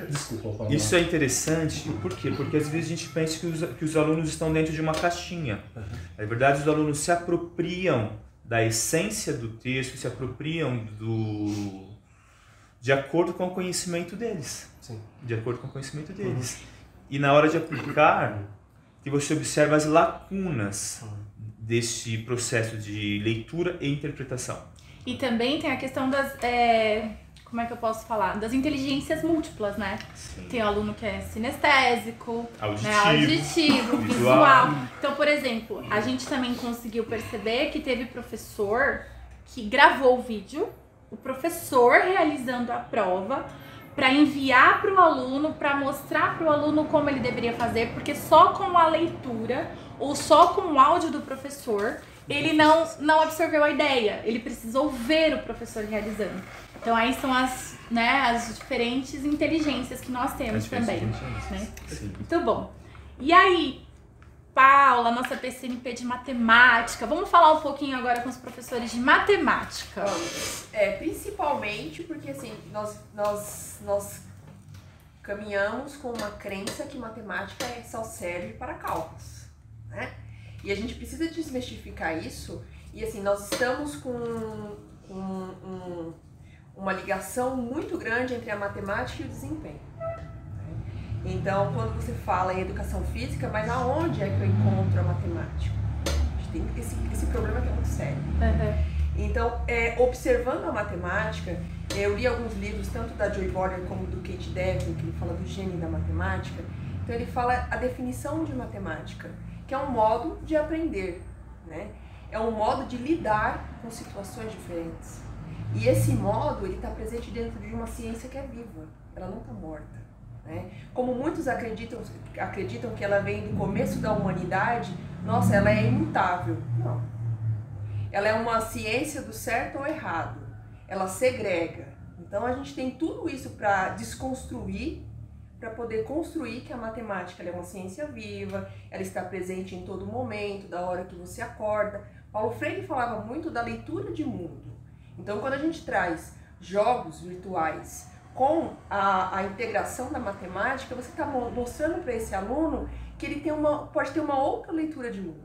Desculpa, Paula.
Isso é interessante, por quê? Porque às vezes a gente pensa que os alunos estão dentro de uma caixinha. Na verdade, os alunos se apropriam da essência do texto, se apropriam de acordo com o conhecimento deles.
Sim.
De acordo com o conhecimento deles. E na hora de aplicar, que você observa as lacunas deste processo de leitura e interpretação.
E também tem a questão das, como é que eu posso falar? Das inteligências múltiplas, né?
Sim.
Tem o aluno que é sinestésico,
Auditivo,
auditivo,
visual.
visual. Então, por exemplo, a gente também conseguiu perceber que teve professor que gravou o vídeo, o professor realizando a prova, para enviar para o aluno, para mostrar para o aluno como ele deveria fazer, porque só com a leitura ou só com o áudio do professor, ele não absorveu a ideia, ele precisou ver o professor realizando. Então aí são as diferentes inteligências que nós temos também. Né? Muito bom. E aí, Paula, nossa PCNP de matemática, vamos falar um pouquinho agora com os professores de matemática.
Vamos. Principalmente porque assim, nós caminhamos com uma crença que matemática só serve para cálculos, né? E a gente precisa desmistificar isso, e assim, nós estamos com uma ligação muito grande entre a matemática e o desempenho. Então, quando você fala em educação física, mas aonde é que eu encontro a matemática? A gente tem esse problema que é muito sério. Então, observando a matemática, eu li alguns livros, tanto da Joy Boller como do Kate Devlin, que ele fala do gênio da matemática. Então, ele fala a definição de matemática, que é um modo de aprender, né? É um modo de lidar com situações diferentes. E esse modo, ele está presente dentro de uma ciência que é viva, ela não está morta. Né? Como muitos acreditam que ela vem do começo da humanidade, nossa, ela é imutável. Não. Ela é uma ciência do certo ou errado. Ela segrega. Então a gente tem tudo isso para desconstruir, para poder construir que a matemática ela é uma ciência viva, ela está presente em todo momento, da hora que você acorda. Paulo Freire falava muito da leitura de mundo. Então quando a gente traz jogos virtuais com a integração da matemática, você está mostrando para esse aluno que ele pode ter uma outra leitura de mundo,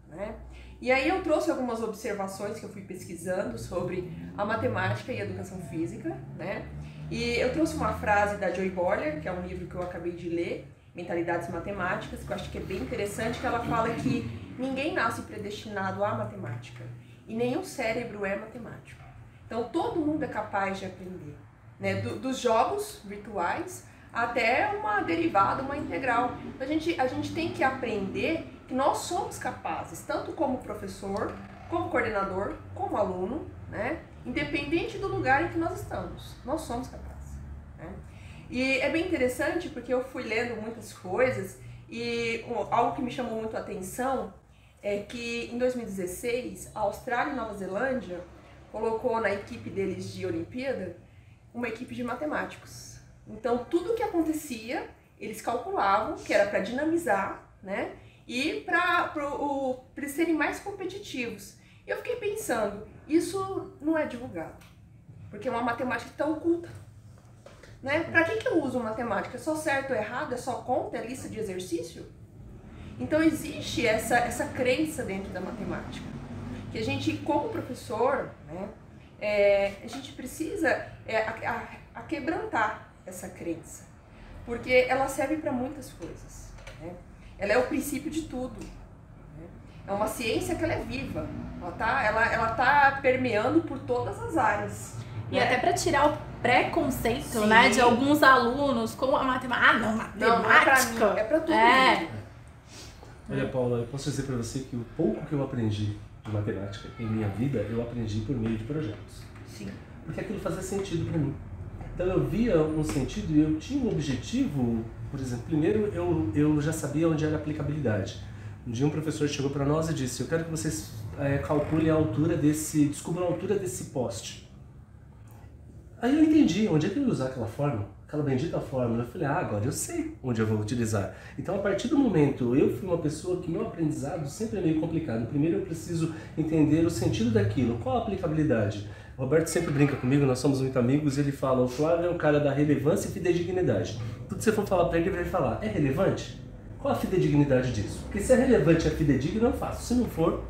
né? E aí eu trouxe algumas observações que eu fui pesquisando sobre a matemática e a educação física, né? E eu trouxe uma frase da Joy Boller, que é um livro que eu acabei de ler, Mentalidades Matemáticas, que eu acho que é bem interessante, que ela fala que ninguém nasce predestinado à matemática e nenhum cérebro é matemático. Então todo mundo é capaz de aprender. Né, dos jogos virtuais até uma derivada, uma integral. A gente tem que aprender que nós somos capazes, tanto como professor, como coordenador, como aluno, né, independente do lugar em que nós estamos, nós somos capazes. Né? E é bem interessante porque eu fui lendo muitas coisas e algo que me chamou muito a atenção é que em 2016 a Austrália e Nova Zelândia colocou na equipe deles de Olimpíada uma equipe de matemáticos. Então, tudo o que acontecia, eles calculavam que era para dinamizar, né? E para eles serem mais competitivos. E eu fiquei pensando, isso não é divulgado, porque é uma matemática que está oculta. Né? Para que eu uso matemática? É só certo ou errado? É só conta? É lista de exercício? Então, existe essa crença dentro da matemática, que a gente, como professor, né? A gente precisa quebrantar essa crença, porque ela serve para muitas coisas. Né? Ela é o princípio de tudo. Né? É uma ciência que ela é viva, ela tá permeando por todas as áreas.
E até para tirar o preconceito,
Sim.
né, de alguns alunos com a matemática.
Não é para mim, é para todo mundo.
Olha, Paula, eu posso dizer para você que o pouco que eu aprendi de matemática em minha vida, eu aprendi por meio de projetos.
Sim.
Porque aquilo fazia sentido para mim. Então eu via um sentido e eu tinha um objetivo. Por exemplo, primeiro eu já sabia onde era a aplicabilidade. Um dia um professor chegou para nós e disse: eu quero que vocês calculem a altura descubram a altura desse poste. Aí eu entendi onde é que eu ia usar aquela fórmula, aquela bendita fórmula. Eu falei: agora eu sei onde eu vou utilizar. Então, a partir do momento, eu fui uma pessoa que meu aprendizado sempre é meio complicado. Primeiro eu preciso entender o sentido daquilo, qual a aplicabilidade. O Roberto sempre brinca comigo, nós somos muito amigos, e ele fala: o Flávio é um cara da relevância e fidedignidade. Tudo que você for falar para ele, ele vai falar: é relevante? Qual a fidedignidade disso? Porque se é relevante e é fidedigno, eu faço. Se não for,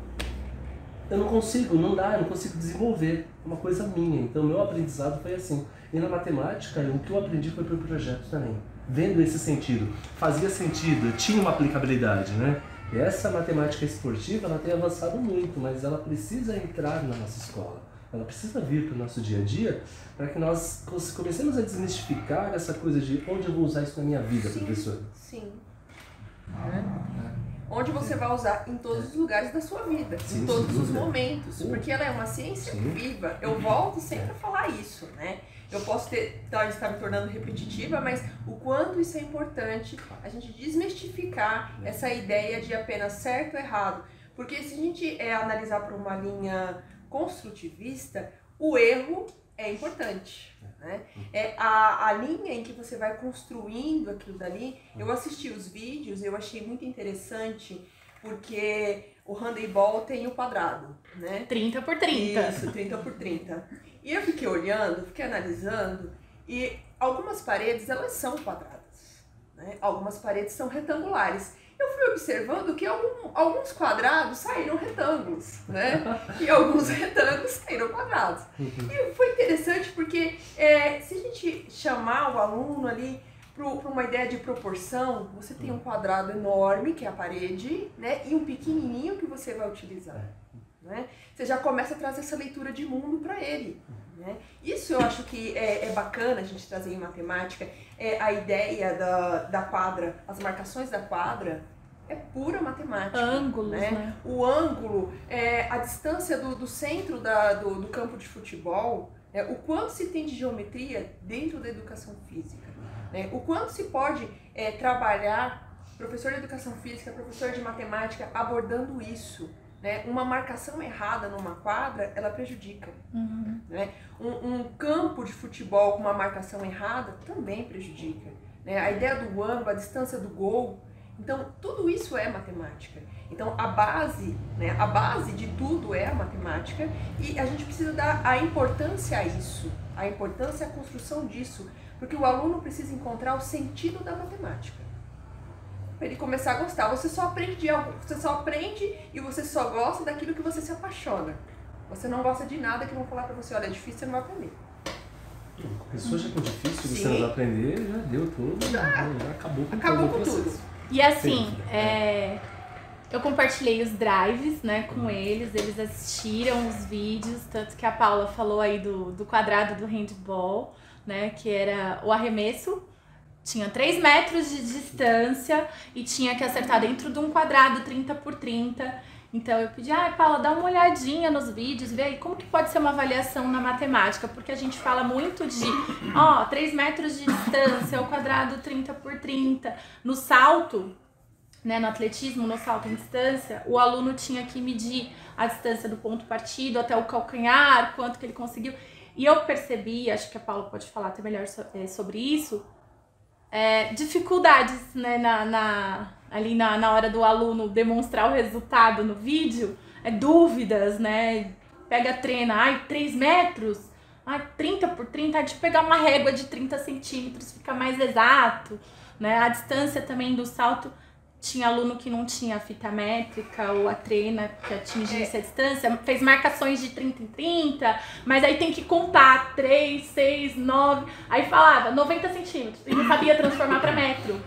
eu não consigo, não dá, eu não consigo desenvolver. É uma coisa minha. Então, meu aprendizado foi assim. E na matemática, o que eu aprendi foi por projeto também. Vendo esse sentido. Fazia sentido, tinha uma aplicabilidade, né? E essa matemática esportiva, ela tem avançado muito, mas ela precisa entrar na nossa escola. Ela precisa vir para o nosso dia a dia para que nós comecemos a desmistificar essa coisa de onde eu vou usar isso na minha vida, professor.
Sim. Onde você vai usar em todos os lugares da sua vida, em todos os momentos, porque ela é uma ciência viva. Eu volto sempre a falar isso, né? Eu posso estar me tornando repetitiva, mas o quanto isso é importante a gente desmistificar essa ideia de apenas certo ou errado. Porque se a gente analisar por uma linha construtivista, o erro é importante, né? É a linha em que você vai construindo aquilo dali. Eu assisti os vídeos, eu achei muito interessante, porque o handebol tem o quadrado, né?
30 por 30.
Isso, 30 por 30. E eu fiquei olhando, fiquei analisando, e algumas paredes, elas são quadradas, né? Algumas paredes são retangulares. Eu fui observando que alguns quadrados saíram retângulos, né? E alguns retângulos saíram quadrados. E foi interessante porque se a gente chamar o aluno ali para uma ideia de proporção, você tem um quadrado enorme, que é a parede, né? E um pequenininho que você vai utilizar, né? Você já começa a trazer essa leitura de mundo para ele, né? Isso eu acho que é bacana a gente trazer em matemática, a ideia da quadra, as marcações da quadra é pura matemática.
Ângulos, né?
O ângulo, a distância do centro do campo de futebol, o quanto se tem de geometria dentro da educação física, né? O quanto se pode trabalhar, professor de educação física, professor de matemática, abordando isso. Né? Uma marcação errada numa quadra, ela prejudica. Né? Um campo de futebol com uma marcação errada também prejudica. Né? A ideia do ângulo, a distância do gol. Então, tudo isso é matemática. Então, a base de tudo é a matemática, e a gente precisa dar a importância a isso, a importância à construção disso, porque o aluno precisa encontrar o sentido da matemática. Para ele começar a gostar. Você só aprende de algo, você só aprende e você só gosta daquilo que você se apaixona. Você não gosta de nada que vão falar para você, olha, é difícil, você não vai aprender.
A pessoa já é difícil, você não vai aprender, já deu tudo, já acabou com tudo.
E assim, eu compartilhei os drives, né, com eles assistiram os vídeos, tanto que a Paula falou aí do quadrado do handball, né, que era o arremesso. Tinha 3 metros de distância e tinha que acertar dentro de um quadrado 30 por 30. Então eu pedi, Paula, dá uma olhadinha nos vídeos, vê aí como que pode ser uma avaliação na matemática, porque a gente fala muito de, 3 metros de distância, o quadrado 30 por 30. No salto, né, no atletismo, no salto em distância, o aluno tinha que medir a distância do ponto partido até o calcanhar, quanto que ele conseguiu. E eu percebi, acho que a Paula pode falar até melhor sobre isso, dificuldades, né, ali na hora do aluno demonstrar o resultado no vídeo, dúvidas, né, treina, 3 metros, 30 por 30, deixa eu pegar uma régua de 30 centímetros, fica mais exato, né, a distância também do salto, tinha aluno que não tinha fita métrica ou a treina que atingisse a distância, fez marcações de 30 em 30, mas aí tem que contar 3, 6, 9, aí falava 90 centímetros e não sabia transformar para metro.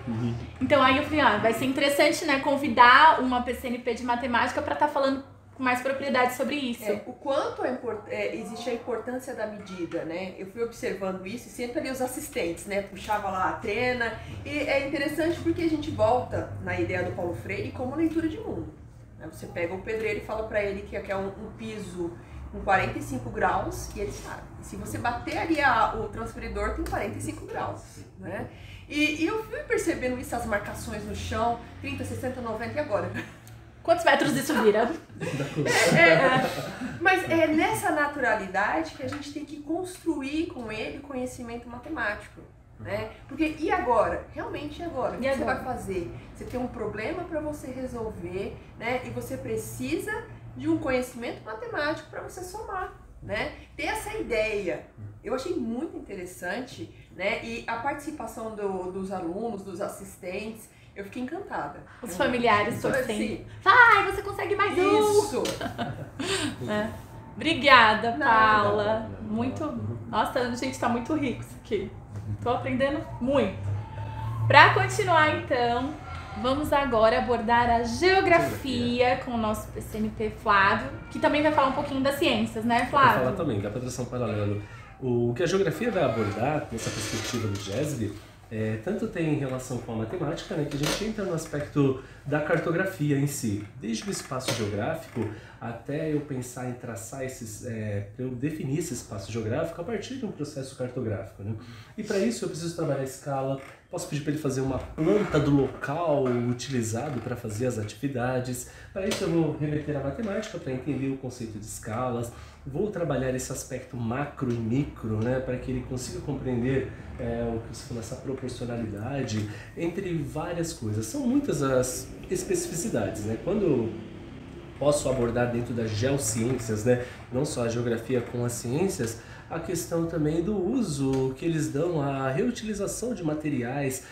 Então aí eu falei, vai ser interessante, né, convidar uma PCNP de matemática para estar falando com mais propriedade sobre isso.
O quanto existe a importância da medida, né? Eu fui observando isso e sempre ali os assistentes, né? Puxava lá a trena. E é interessante porque a gente volta na ideia do Paulo Freire como leitura de mundo. Né? Você pega o pedreiro e fala para ele que é um piso com 45 graus e ele sabe. E se você bater ali o transferidor, tem 45 graus, né? E eu fui percebendo isso, as marcações no chão, 30, 60, 90 e agora?
Quantos metros isso vira?
Mas é nessa naturalidade que a gente tem que construir com ele conhecimento matemático, né? Porque e agora? Realmente e agora? O que você vai fazer? Você tem um problema para você resolver, né? E você precisa de um conhecimento matemático para você somar, né? Ter essa ideia. Eu achei muito interessante, né? E a participação dos alunos, dos assistentes. Eu fiquei encantada.
Os familiares
Então,
torcendo.
assim,
Vai, você consegue mais um!
isso!
É. Obrigada,
Nada.
Paula. Muito. Nossa, gente, tá muito rico isso aqui. Tô aprendendo muito. Pra continuar, então, vamos agora abordar a geografia com o nosso PCNP Flávio, que também vai falar um pouquinho das ciências, né,
Vou
Flávio?
falar também da tradução paralelo. O que a geografia vai abordar nessa perspectiva do GESB tanto tem relação com a matemática, né, que a gente entra no aspecto da cartografia em si, desde o espaço geográfico até eu pensar em traçar eu definir esse espaço geográfico a partir de um processo cartográfico, né? E para isso eu preciso trabalhar a escala, posso pedir para ele fazer uma planta do local utilizado para fazer as atividades. Para isso eu vou remeter à matemática para entender o conceito de escalas, vou trabalhar esse aspecto macro e micro, né, para que ele consiga compreender o que você falou, essa proporcionalidade entre várias coisas. São muitas as especificidades, né? Quando posso abordar dentro das geociências, né, não só a geografia com as ciências, a questão também do uso que eles dão à reutilização de materiais,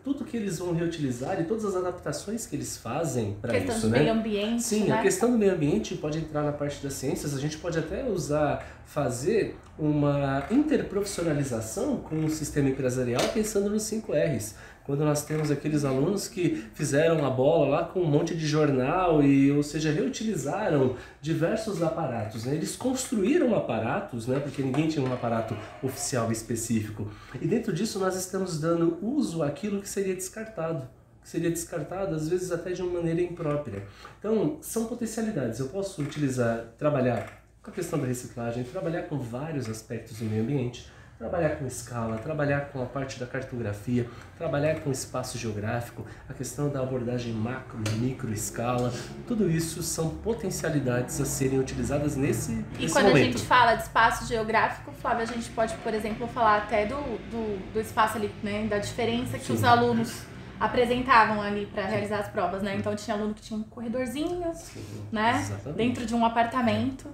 tudo que eles vão reutilizar e todas as adaptações que eles fazem para isso,
Questão do
né?
meio ambiente,
Sim,
né?
a questão do meio ambiente pode entrar na parte das ciências, a gente pode até fazer uma interprofissionalização com o sistema empresarial pensando nos 5 R's. Quando nós temos aqueles alunos que fizeram a bola lá com um monte de jornal ou seja, reutilizaram diversos aparatos, né? Eles construíram aparatos, né? Porque ninguém tinha um aparato oficial específico. E dentro disso nós estamos dando uso àquilo que seria descartado. Às vezes até de uma maneira imprópria. Então, são potencialidades. Eu posso trabalhar com a questão da reciclagem, trabalhar com vários aspectos do meio ambiente, trabalhar com escala, trabalhar com a parte da cartografia, trabalhar com espaço geográfico, a questão da abordagem macro e micro escala, tudo isso são potencialidades a serem utilizadas nesse momento.
E quando a gente fala de espaço geográfico, Flávia, a gente pode, por exemplo, falar até do espaço ali, né, da diferença que
Sim.
os alunos apresentavam ali para realizar as provas, né? Então tinha aluno que tinha um corredorzinho, né,
Exatamente.
dentro de um apartamento.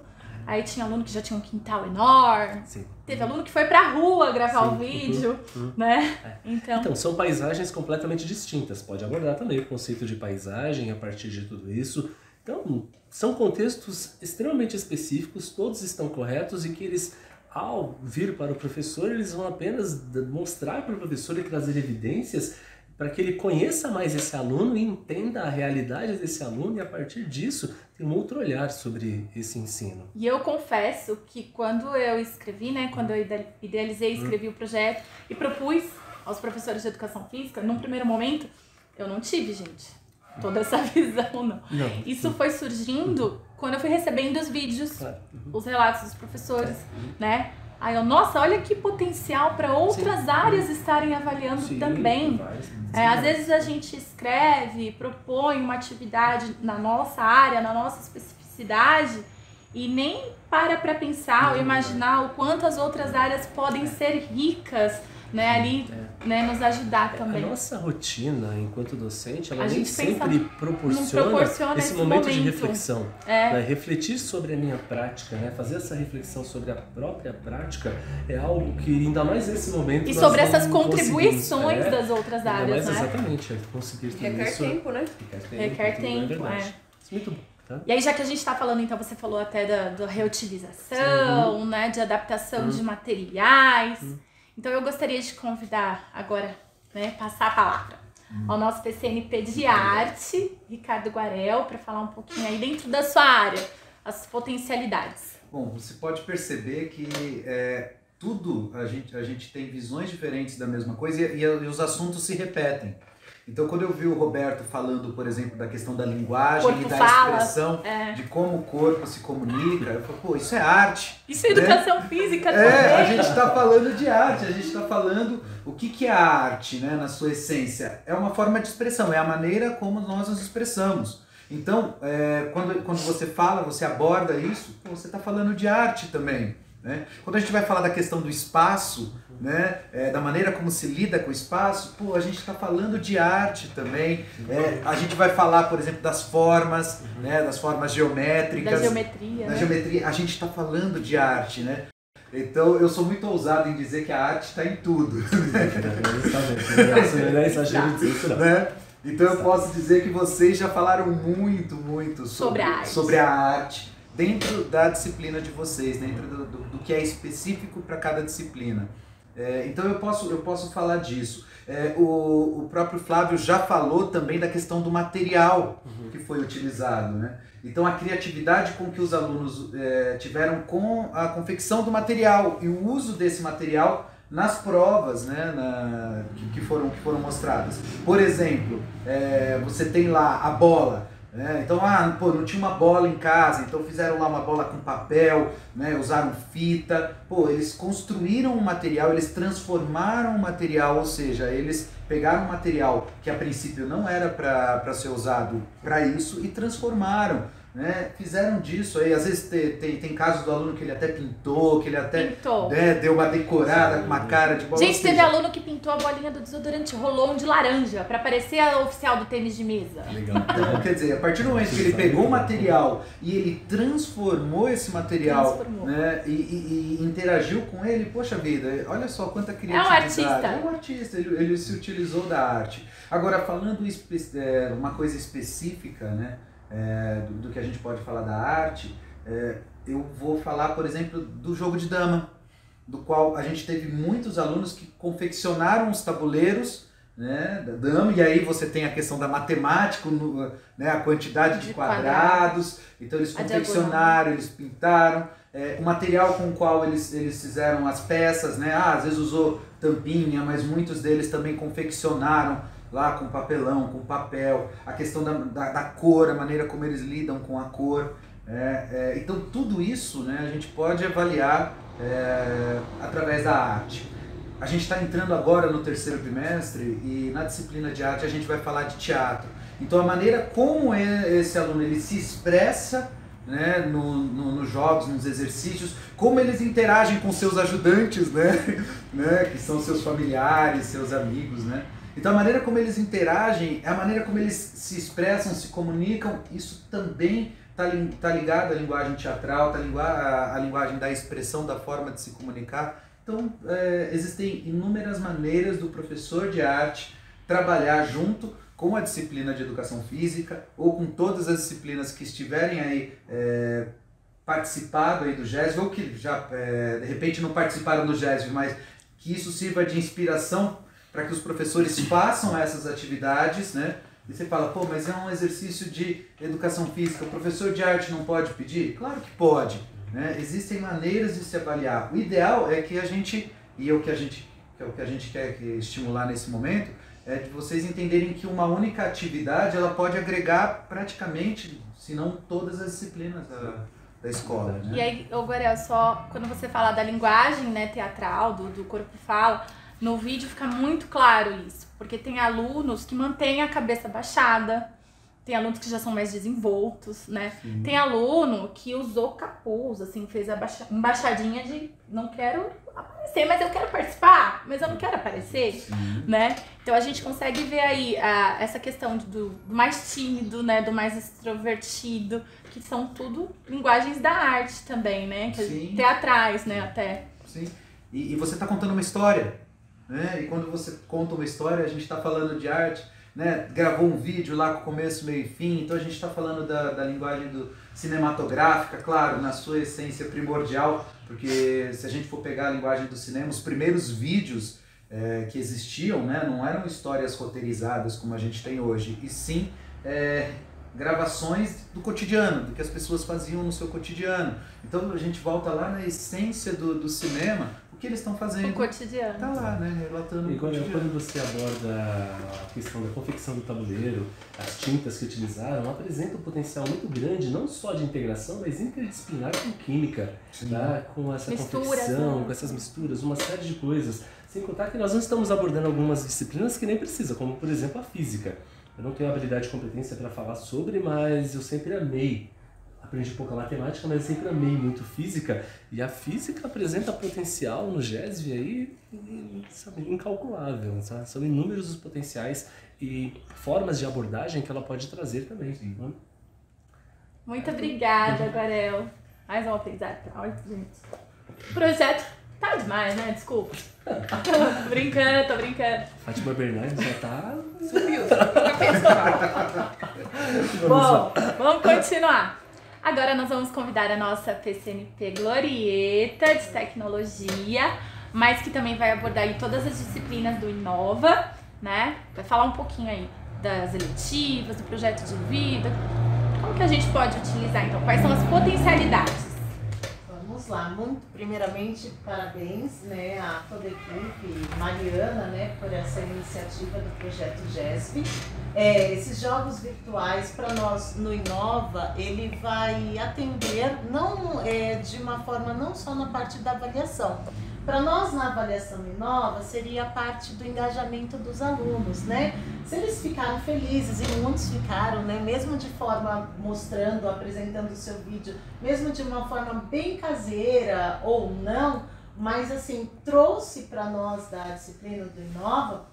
Aí tinha aluno que já tinha um quintal enorme.
Sim.
Teve aluno que foi pra rua gravar
Sim.
o vídeo, né?
Então, são paisagens completamente distintas. Pode abordar também o conceito de paisagem a partir de tudo isso. Então, são contextos extremamente específicos, todos estão corretos e que eles, ao vir para o professor, eles vão apenas mostrar para o professor e trazer evidências para que ele conheça mais esse aluno e entenda a realidade desse aluno e a partir disso tem um outro olhar sobre esse ensino.
E eu confesso que quando eu escrevi, né, quando eu idealizei, escrevi o projeto e propus aos professores de educação física, num primeiro momento, eu não tive, gente, toda essa visão, não. Isso foi surgindo quando eu fui recebendo os vídeos, os relatos dos professores, né? Aí eu, nossa, olha que potencial para outras áreas estarem avaliando também. Às vezes a gente escreve, propõe uma atividade na nossa área, na nossa especificidade e nem para pensar ou imaginar o quanto as outras áreas podem ser ricas, né, ali, né, nos ajudar também.
A nossa rotina enquanto docente, ela
A
nem
gente
sempre proporciona esse momento de reflexão. Né? Refletir sobre a minha prática, né? Fazer essa reflexão sobre a própria prática é algo que, ainda mais nesse momento,
e sobre essas contribuições das outras áreas,
mais,
né?
Exatamente, conseguir tudo
requer
isso.
Tempo, né?
Requer tempo,
Muito bom.
E aí, já que a gente está falando, então, você falou até da reutilização, né, de adaptação de materiais. Então, eu gostaria de convidar agora, né, passar a palavra ao nosso PCNP de arte, Ricardo Guarel, para falar um pouquinho aí dentro da sua área, as potencialidades.
Bom, você pode perceber que tudo, a gente tem visões diferentes da mesma coisa e os assuntos se repetem. Então, quando eu vi o Roberto falando, por exemplo, da questão da linguagem e da expressão, de como o corpo se comunica, eu falei, pô, isso é arte.
Isso é educação física também.
A gente está falando de arte, a gente está falando o que é a arte, né, na sua essência. É uma forma de expressão, é a maneira como nós nos expressamos. Então, quando você fala, você aborda isso, pô, você está falando de arte também. Né? Quando a gente vai falar da questão do espaço, né, da maneira como se lida com o espaço, pô, a gente está falando de arte também. A gente vai falar, por exemplo, das formas, né, das formas geométricas.
Da geometria.
Da geometria, a gente está falando de arte, né? Então eu sou muito ousado em dizer que a arte está em tudo.
Não é exagero dizer isso, não.
Né? Então eu posso dizer que vocês já falaram muito sobre a arte dentro da disciplina de vocês, dentro do que é específico para cada disciplina. Então eu posso falar disso. O próprio Flávio já falou também da questão do material que foi utilizado, né? Então a criatividade com que os alunos tiveram com a confecção do material e o uso desse material nas provas, né, que foram mostradas. Por exemplo, você tem lá a bola. Então, não tinha uma bola em casa, então fizeram lá uma bola com papel, né, usaram fita. Eles construíram um material, eles transformaram o material, ou seja, eles pegaram um material que a princípio não era para ser usado para isso e transformaram. Né? Fizeram disso aí, às vezes tem casos do aluno que ele até pintou, que ele até deu uma decorada com uma cara de bola.
Gente, teve aluno que pintou a bolinha do desodorante Rolon de laranja pra parecer a oficial do tênis de mesa.
Legal.
Então, quer dizer, a partir do momento que ele pegou o material e ele transformou esse material, né, e interagiu com ele, poxa vida, olha só quanta criatividade. É um artista, ele se utilizou da arte. Agora, falando uma coisa específica, né, do que a gente pode falar da arte, eu vou falar, por exemplo, do jogo de dama, do qual a gente teve muitos alunos que confeccionaram os tabuleiros, né, da dama, e aí você tem a questão da matemática, né, a quantidade de quadrados, então eles confeccionaram, eles pintaram, o material com o qual eles fizeram as peças, né, às vezes usou tampinha, mas muitos deles também confeccionaram lá com papelão, com papel, a questão da cor, a maneira como eles lidam com a cor. Então tudo isso, né, a gente pode avaliar através da arte. A gente está entrando agora no terceiro bimestre e na disciplina de arte a gente vai falar de teatro. Então a maneira como esse aluno ele se expressa, né, nos jogos, nos exercícios, como eles interagem com seus ajudantes, né, que são seus familiares, seus amigos, né? Então a maneira como eles interagem, a maneira como eles se expressam, se comunicam, isso também está ligado à linguagem teatral, está ligado à linguagem da expressão, da forma de se comunicar. Então existem inúmeras maneiras do professor de arte trabalhar junto com a disciplina de educação física ou com todas as disciplinas que estiverem aí participado aí do GESV, ou que já de repente não participaram do GESV, mas que isso sirva de inspiração para que os professores façam essas atividades, né? E você fala, mas é um exercício de educação física, o professor de arte não pode pedir? Claro que pode, né? Existem maneiras de se avaliar. O ideal é que a gente, e é o que a gente quer estimular nesse momento, é de vocês entenderem que uma única atividade ela pode agregar praticamente, se não todas as disciplinas da escola. Né?
E aí, Gorel, só quando você fala da linguagem, né, teatral, do corpo fala, no vídeo fica muito claro isso, porque tem alunos que mantêm a cabeça baixada, tem alunos que já são mais desenvoltos, né? Sim. Tem aluno que usou capuz, assim, fez a embaixadinha de não quero aparecer, mas eu quero participar, mas eu não quero aparecer, sim, né? Então a gente consegue ver aí essa questão do mais tímido, né, do mais extrovertido, que são tudo linguagens da arte também, né? Que teatrais, né, até.
Sim, e você está contando uma história. Né? E quando você conta uma história, a gente está falando de arte, né? Gravou um vídeo lá com começo, meio e fim, então a gente está falando da linguagem cinematográfica, claro, na sua essência primordial, porque se a gente for pegar a linguagem do cinema, os primeiros vídeos que existiam, né, não eram histórias roteirizadas como a gente tem hoje, e sim gravações do cotidiano, do que as pessoas faziam no seu cotidiano. Então a gente volta lá na essência do cinema, que eles estão fazendo.
O cotidiano.
Tá lá, né? Relatando
o cotidiano. Quando você aborda a questão da confecção do tabuleiro, as tintas que utilizaram, apresenta um potencial muito grande, não só de integração, mas interdisciplinar com química, tá? Com essa confecção, né? Com essas misturas, uma série de coisas. Sem contar que nós não estamos abordando algumas disciplinas que nem precisa, como por exemplo a física. Eu não tenho habilidade e competência para falar sobre, mas eu sempre amei. Aprendi pouca matemática, mas eu sempre amei muito física, e a física apresenta potencial no GESV aí, sabe, incalculável, sabe? São inúmeros os potenciais e formas de abordagem que ela pode trazer também. Sim.
Muito obrigada, Gorel. Mais uma aprendizagem, gente. Projeto tá demais, né? Desculpa. Tô brincando.
Fátima Bernardes já tá...
Subiu a cabeça.
Bom, vamos continuar. Agora nós vamos convidar a nossa PCNP Glorieta de Tecnologia, mas que também vai abordar aí todas as disciplinas do Inova, né? Vai falar um pouquinho aí das eletivas, do projeto de vida. Como que a gente pode utilizar, então? Quais são as potencialidades?
Vamos lá, muito primeiramente parabéns, né, a toda a equipe, Mariana, né, por essa iniciativa do projeto GESB. Esses jogos virtuais para nós no Inova, ele vai atender não de uma forma não só na parte da avaliação. Para nós na avaliação Inova seria a parte do engajamento dos alunos, né? Se eles ficaram felizes, e muitos ficaram, né? Mesmo de forma mostrando, apresentando o seu vídeo, mesmo de uma forma bem caseira ou não, mas assim, trouxe para nós da disciplina do Inova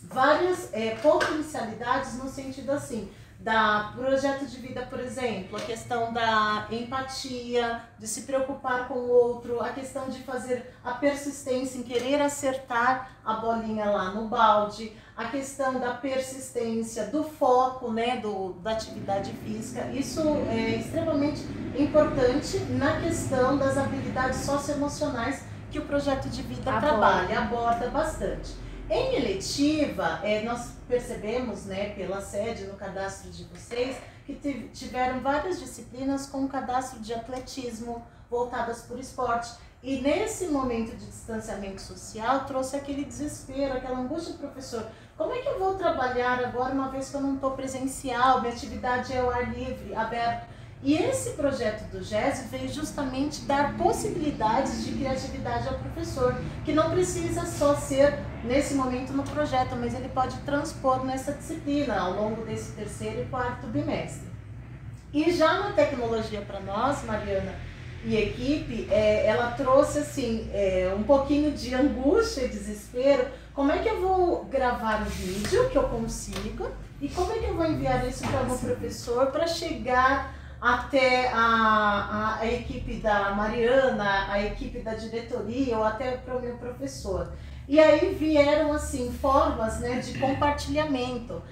várias potencialidades no sentido assim, da projeto de vida, por exemplo, a questão da empatia, de se preocupar com o outro, a questão de fazer a persistência em querer acertar a bolinha lá no balde, a questão da persistência, do foco, né, da atividade física. Isso é extremamente importante na questão das habilidades socioemocionais que o projeto de vida aborda bastante. Em eletiva, nós percebemos, né, pela sede no cadastro de vocês, que tiveram várias disciplinas com cadastro de atletismo voltadas para o esporte. E nesse momento de distanciamento social, trouxe aquele desespero, aquela angústia do professor. Como é que eu vou trabalhar agora, uma vez que eu não estou presencial, minha atividade é ao ar livre, aberto? E esse projeto do GESB veio justamente dar possibilidades de criatividade ao professor, que não precisa só ser nesse momento no projeto, mas ele pode transpor nessa disciplina ao longo desse 3º e 4º bimestre. E já na tecnologia para nós, Mariana e equipe, ela trouxe assim, um pouquinho de angústia e desespero. Como é que eu vou gravar o vídeo que eu consigo e como é que eu vou enviar isso para o meu professor para chegar até a equipe da Mariana, a equipe da diretoria ou até para o meu professor. E aí vieram assim formas, né, de compartilhamento.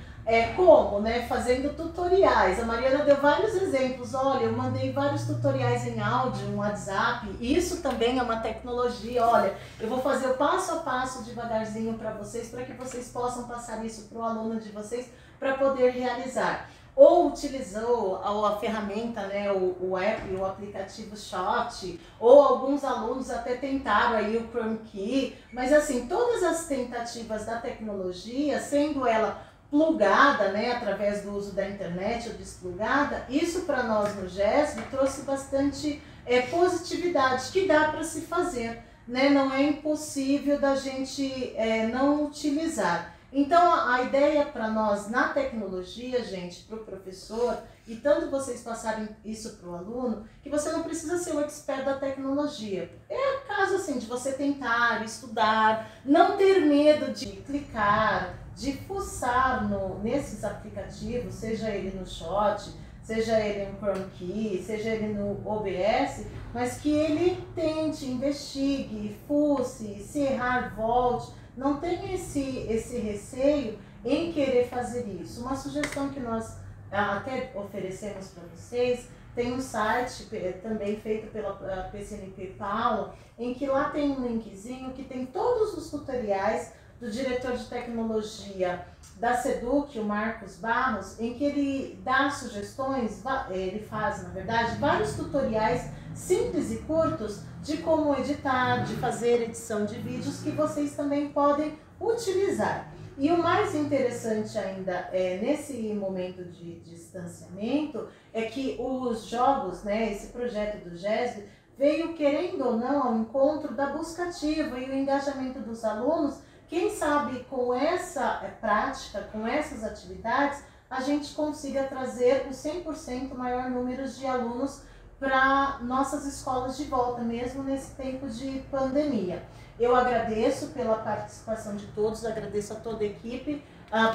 Como, né, fazendo tutoriais. A Mariana deu vários exemplos. Olha, eu mandei vários tutoriais em áudio, no WhatsApp. Isso também é uma tecnologia. Olha, eu vou fazer o passo a passo devagarzinho para vocês, para que vocês possam passar isso para o aluno de vocês, para poder realizar. Ou utilizou a ferramenta, né, o app, o aplicativo Shot, ou alguns alunos até tentaram aí o Chrome Key, mas assim, todas as tentativas da tecnologia, sendo ela plugada, né, através do uso da internet ou desplugada, isso para nós no GESB trouxe bastante positividade, que dá para se fazer, né, não é impossível da gente não utilizar. Então, a ideia para nós na tecnologia, gente, para o professor, e tanto vocês passarem isso para o aluno, que você não precisa ser um expert da tecnologia. É o caso assim, de você tentar, estudar, não ter medo de clicar, de fuçar nesses aplicativos, seja ele no Shot, seja ele no Chrome Key, seja ele no OBS, mas que ele tente, investigue, fuce, se errar, volte. Não tenha esse receio em querer fazer isso. Uma sugestão que nós até oferecemos para vocês, tem um site também feito pela PCNP Paula, em que lá tem um linkzinho que tem todos os tutoriais do diretor de tecnologia da SEDUC, o Marcos Barros, em que ele dá sugestões, ele faz, na verdade, vários tutoriais simples e curtos de como editar, de fazer edição de vídeos que vocês também podem utilizar. E o mais interessante ainda nesse momento de distanciamento é que os jogos, né, esse projeto do GESB, veio, querendo ou não, ao encontro da busca ativa e o engajamento dos alunos. Quem sabe com essa prática, com essas atividades, a gente consiga trazer o 100% maior número de alunos para nossas escolas de volta, mesmo nesse tempo de pandemia. Eu agradeço pela participação de todos, agradeço a toda a equipe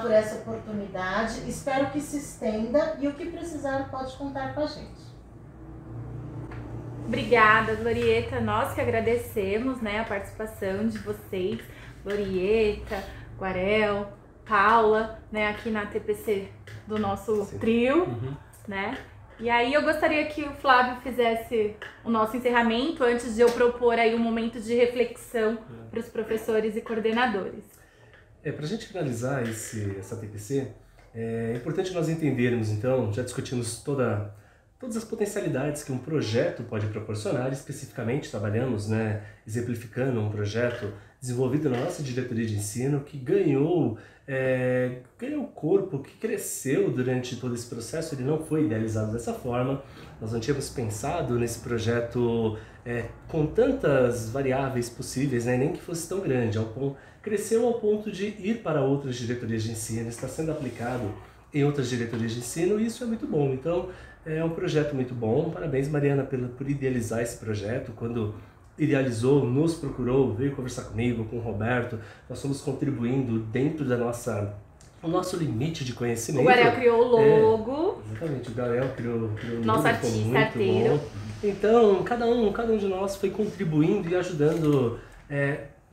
por essa oportunidade, espero que se estenda e o que precisar pode contar com a gente.
Obrigada, Glorieta. Nós que agradecemos, né, a participação de vocês, Glorieta, Guarel, Paula, né, aqui na TPC do nosso trio, né? E aí eu gostaria que o Flávio fizesse o nosso encerramento antes de eu propor aí um momento de reflexão para os professores e coordenadores.
Para a gente finalizar essa TPC, é importante nós entendermos, então, já discutimos todas as potencialidades que um projeto pode proporcionar, especificamente trabalhamos, né, exemplificando um projeto desenvolvido na nossa diretoria de ensino que ganhou corpo, que cresceu durante todo esse processo. Ele não foi idealizado dessa forma, nós não tínhamos pensado nesse projeto com tantas variáveis possíveis, né, nem que fosse tão grande, cresceu ao ponto de ir para outras diretorias de ensino, está sendo aplicado em outras diretorias de ensino e isso é muito bom. Então, é um projeto muito bom. Parabéns, Mariana, por idealizar esse projeto. Quando idealizou, nos procurou, veio conversar comigo, com o Roberto. Nós fomos contribuindo dentro do nosso limite de conhecimento.
O Guarel criou o logo.
Exatamente, o Guarel criou o logo.
Nosso artista arteiro.
Então, cada um de nós foi contribuindo e ajudando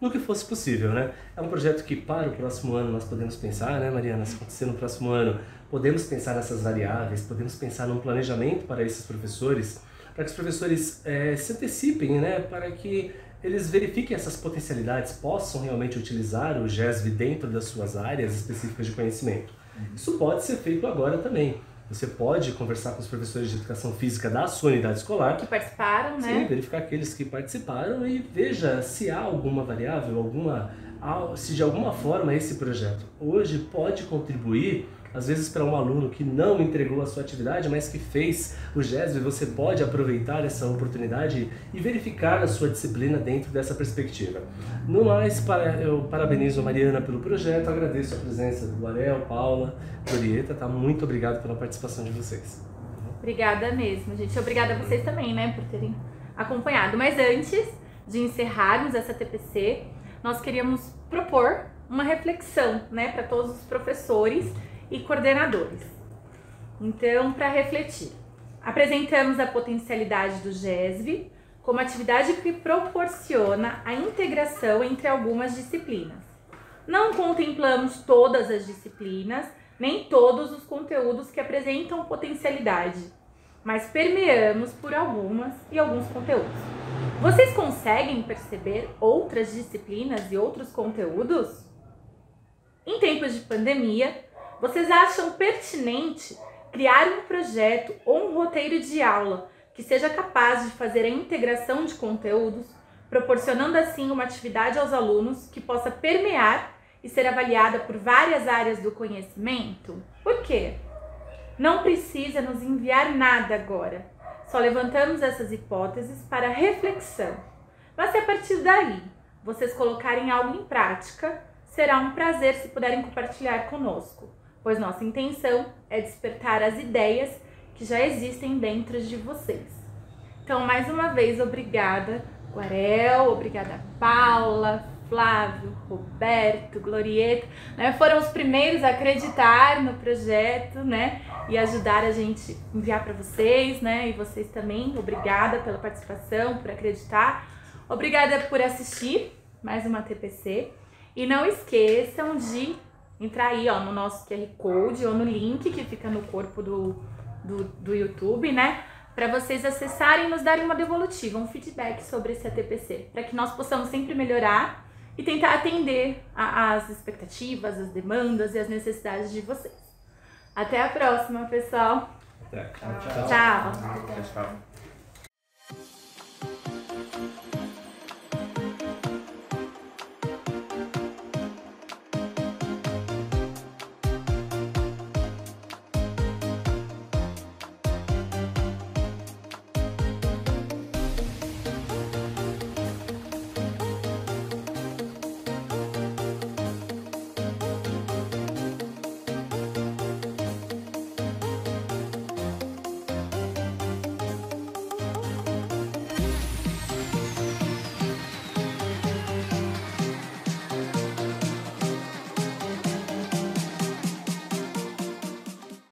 no que fosse possível, né? É um projeto que para o próximo ano nós podemos pensar, né, Mariana? Se acontecer no próximo ano, podemos pensar nessas variáveis, podemos pensar num planejamento para esses professores, para que os professores se antecipem, né? Para que eles verifiquem essas potencialidades, possam realmente utilizar o GESV dentro das suas áreas específicas de conhecimento. Isso pode ser feito agora também. Você pode conversar com os professores de educação física da sua unidade escolar.
Que participaram, né?
Sim, verificar aqueles que participaram e veja se há alguma variável, se de alguma forma esse projeto hoje pode contribuir, às vezes para um aluno que não entregou a sua atividade, mas que fez o GESV, você pode aproveitar essa oportunidade e verificar a sua disciplina dentro dessa perspectiva. No mais, eu parabenizo a Mariana pelo projeto, agradeço a presença do Guarel, Paula, Glorieta, tá? Muito obrigado pela participação de vocês.
Obrigada mesmo, gente. Obrigada a vocês também, né, por terem acompanhado. Mas antes de encerrarmos essa TPC, nós queríamos propor uma reflexão, né, para todos os professores e coordenadores. Então, para refletir, apresentamos a potencialidade do GESV como atividade que proporciona a integração entre algumas disciplinas. Não contemplamos todas as disciplinas, nem todos os conteúdos que apresentam potencialidade, mas permeamos por algumas e alguns conteúdos. Vocês conseguem perceber outras disciplinas e outros conteúdos? Em tempos de pandemia, vocês acham pertinente criar um projeto ou um roteiro de aula que seja capaz de fazer a integração de conteúdos, proporcionando assim uma atividade aos alunos que possa permear e ser avaliada por várias áreas do conhecimento? Por quê? Não precisa nos enviar nada agora. Só levantamos essas hipóteses para reflexão. Mas se a partir daí vocês colocarem algo em prática, será um prazer se puderem compartilhar conosco, pois nossa intenção é despertar as ideias que já existem dentro de vocês. Então, mais uma vez, obrigada, Guarel, obrigada, Paula, Flávio, Roberto, Glorieta, né? Foram os primeiros a acreditar no projeto, né? E ajudar a gente a enviar para vocês, né? E vocês também, obrigada pela participação, por acreditar. Obrigada por assistir mais uma TPC. E não esqueçam de entrar aí, ó, no nosso QR Code ou no link que fica no corpo do YouTube, né? Para vocês acessarem e nos darem uma devolutiva, um feedback sobre esse ATPC, para que nós possamos sempre melhorar e tentar atender às expectativas, as demandas e as necessidades de vocês. Até a próxima, pessoal.
Tchau.
Tchau.
Tchau.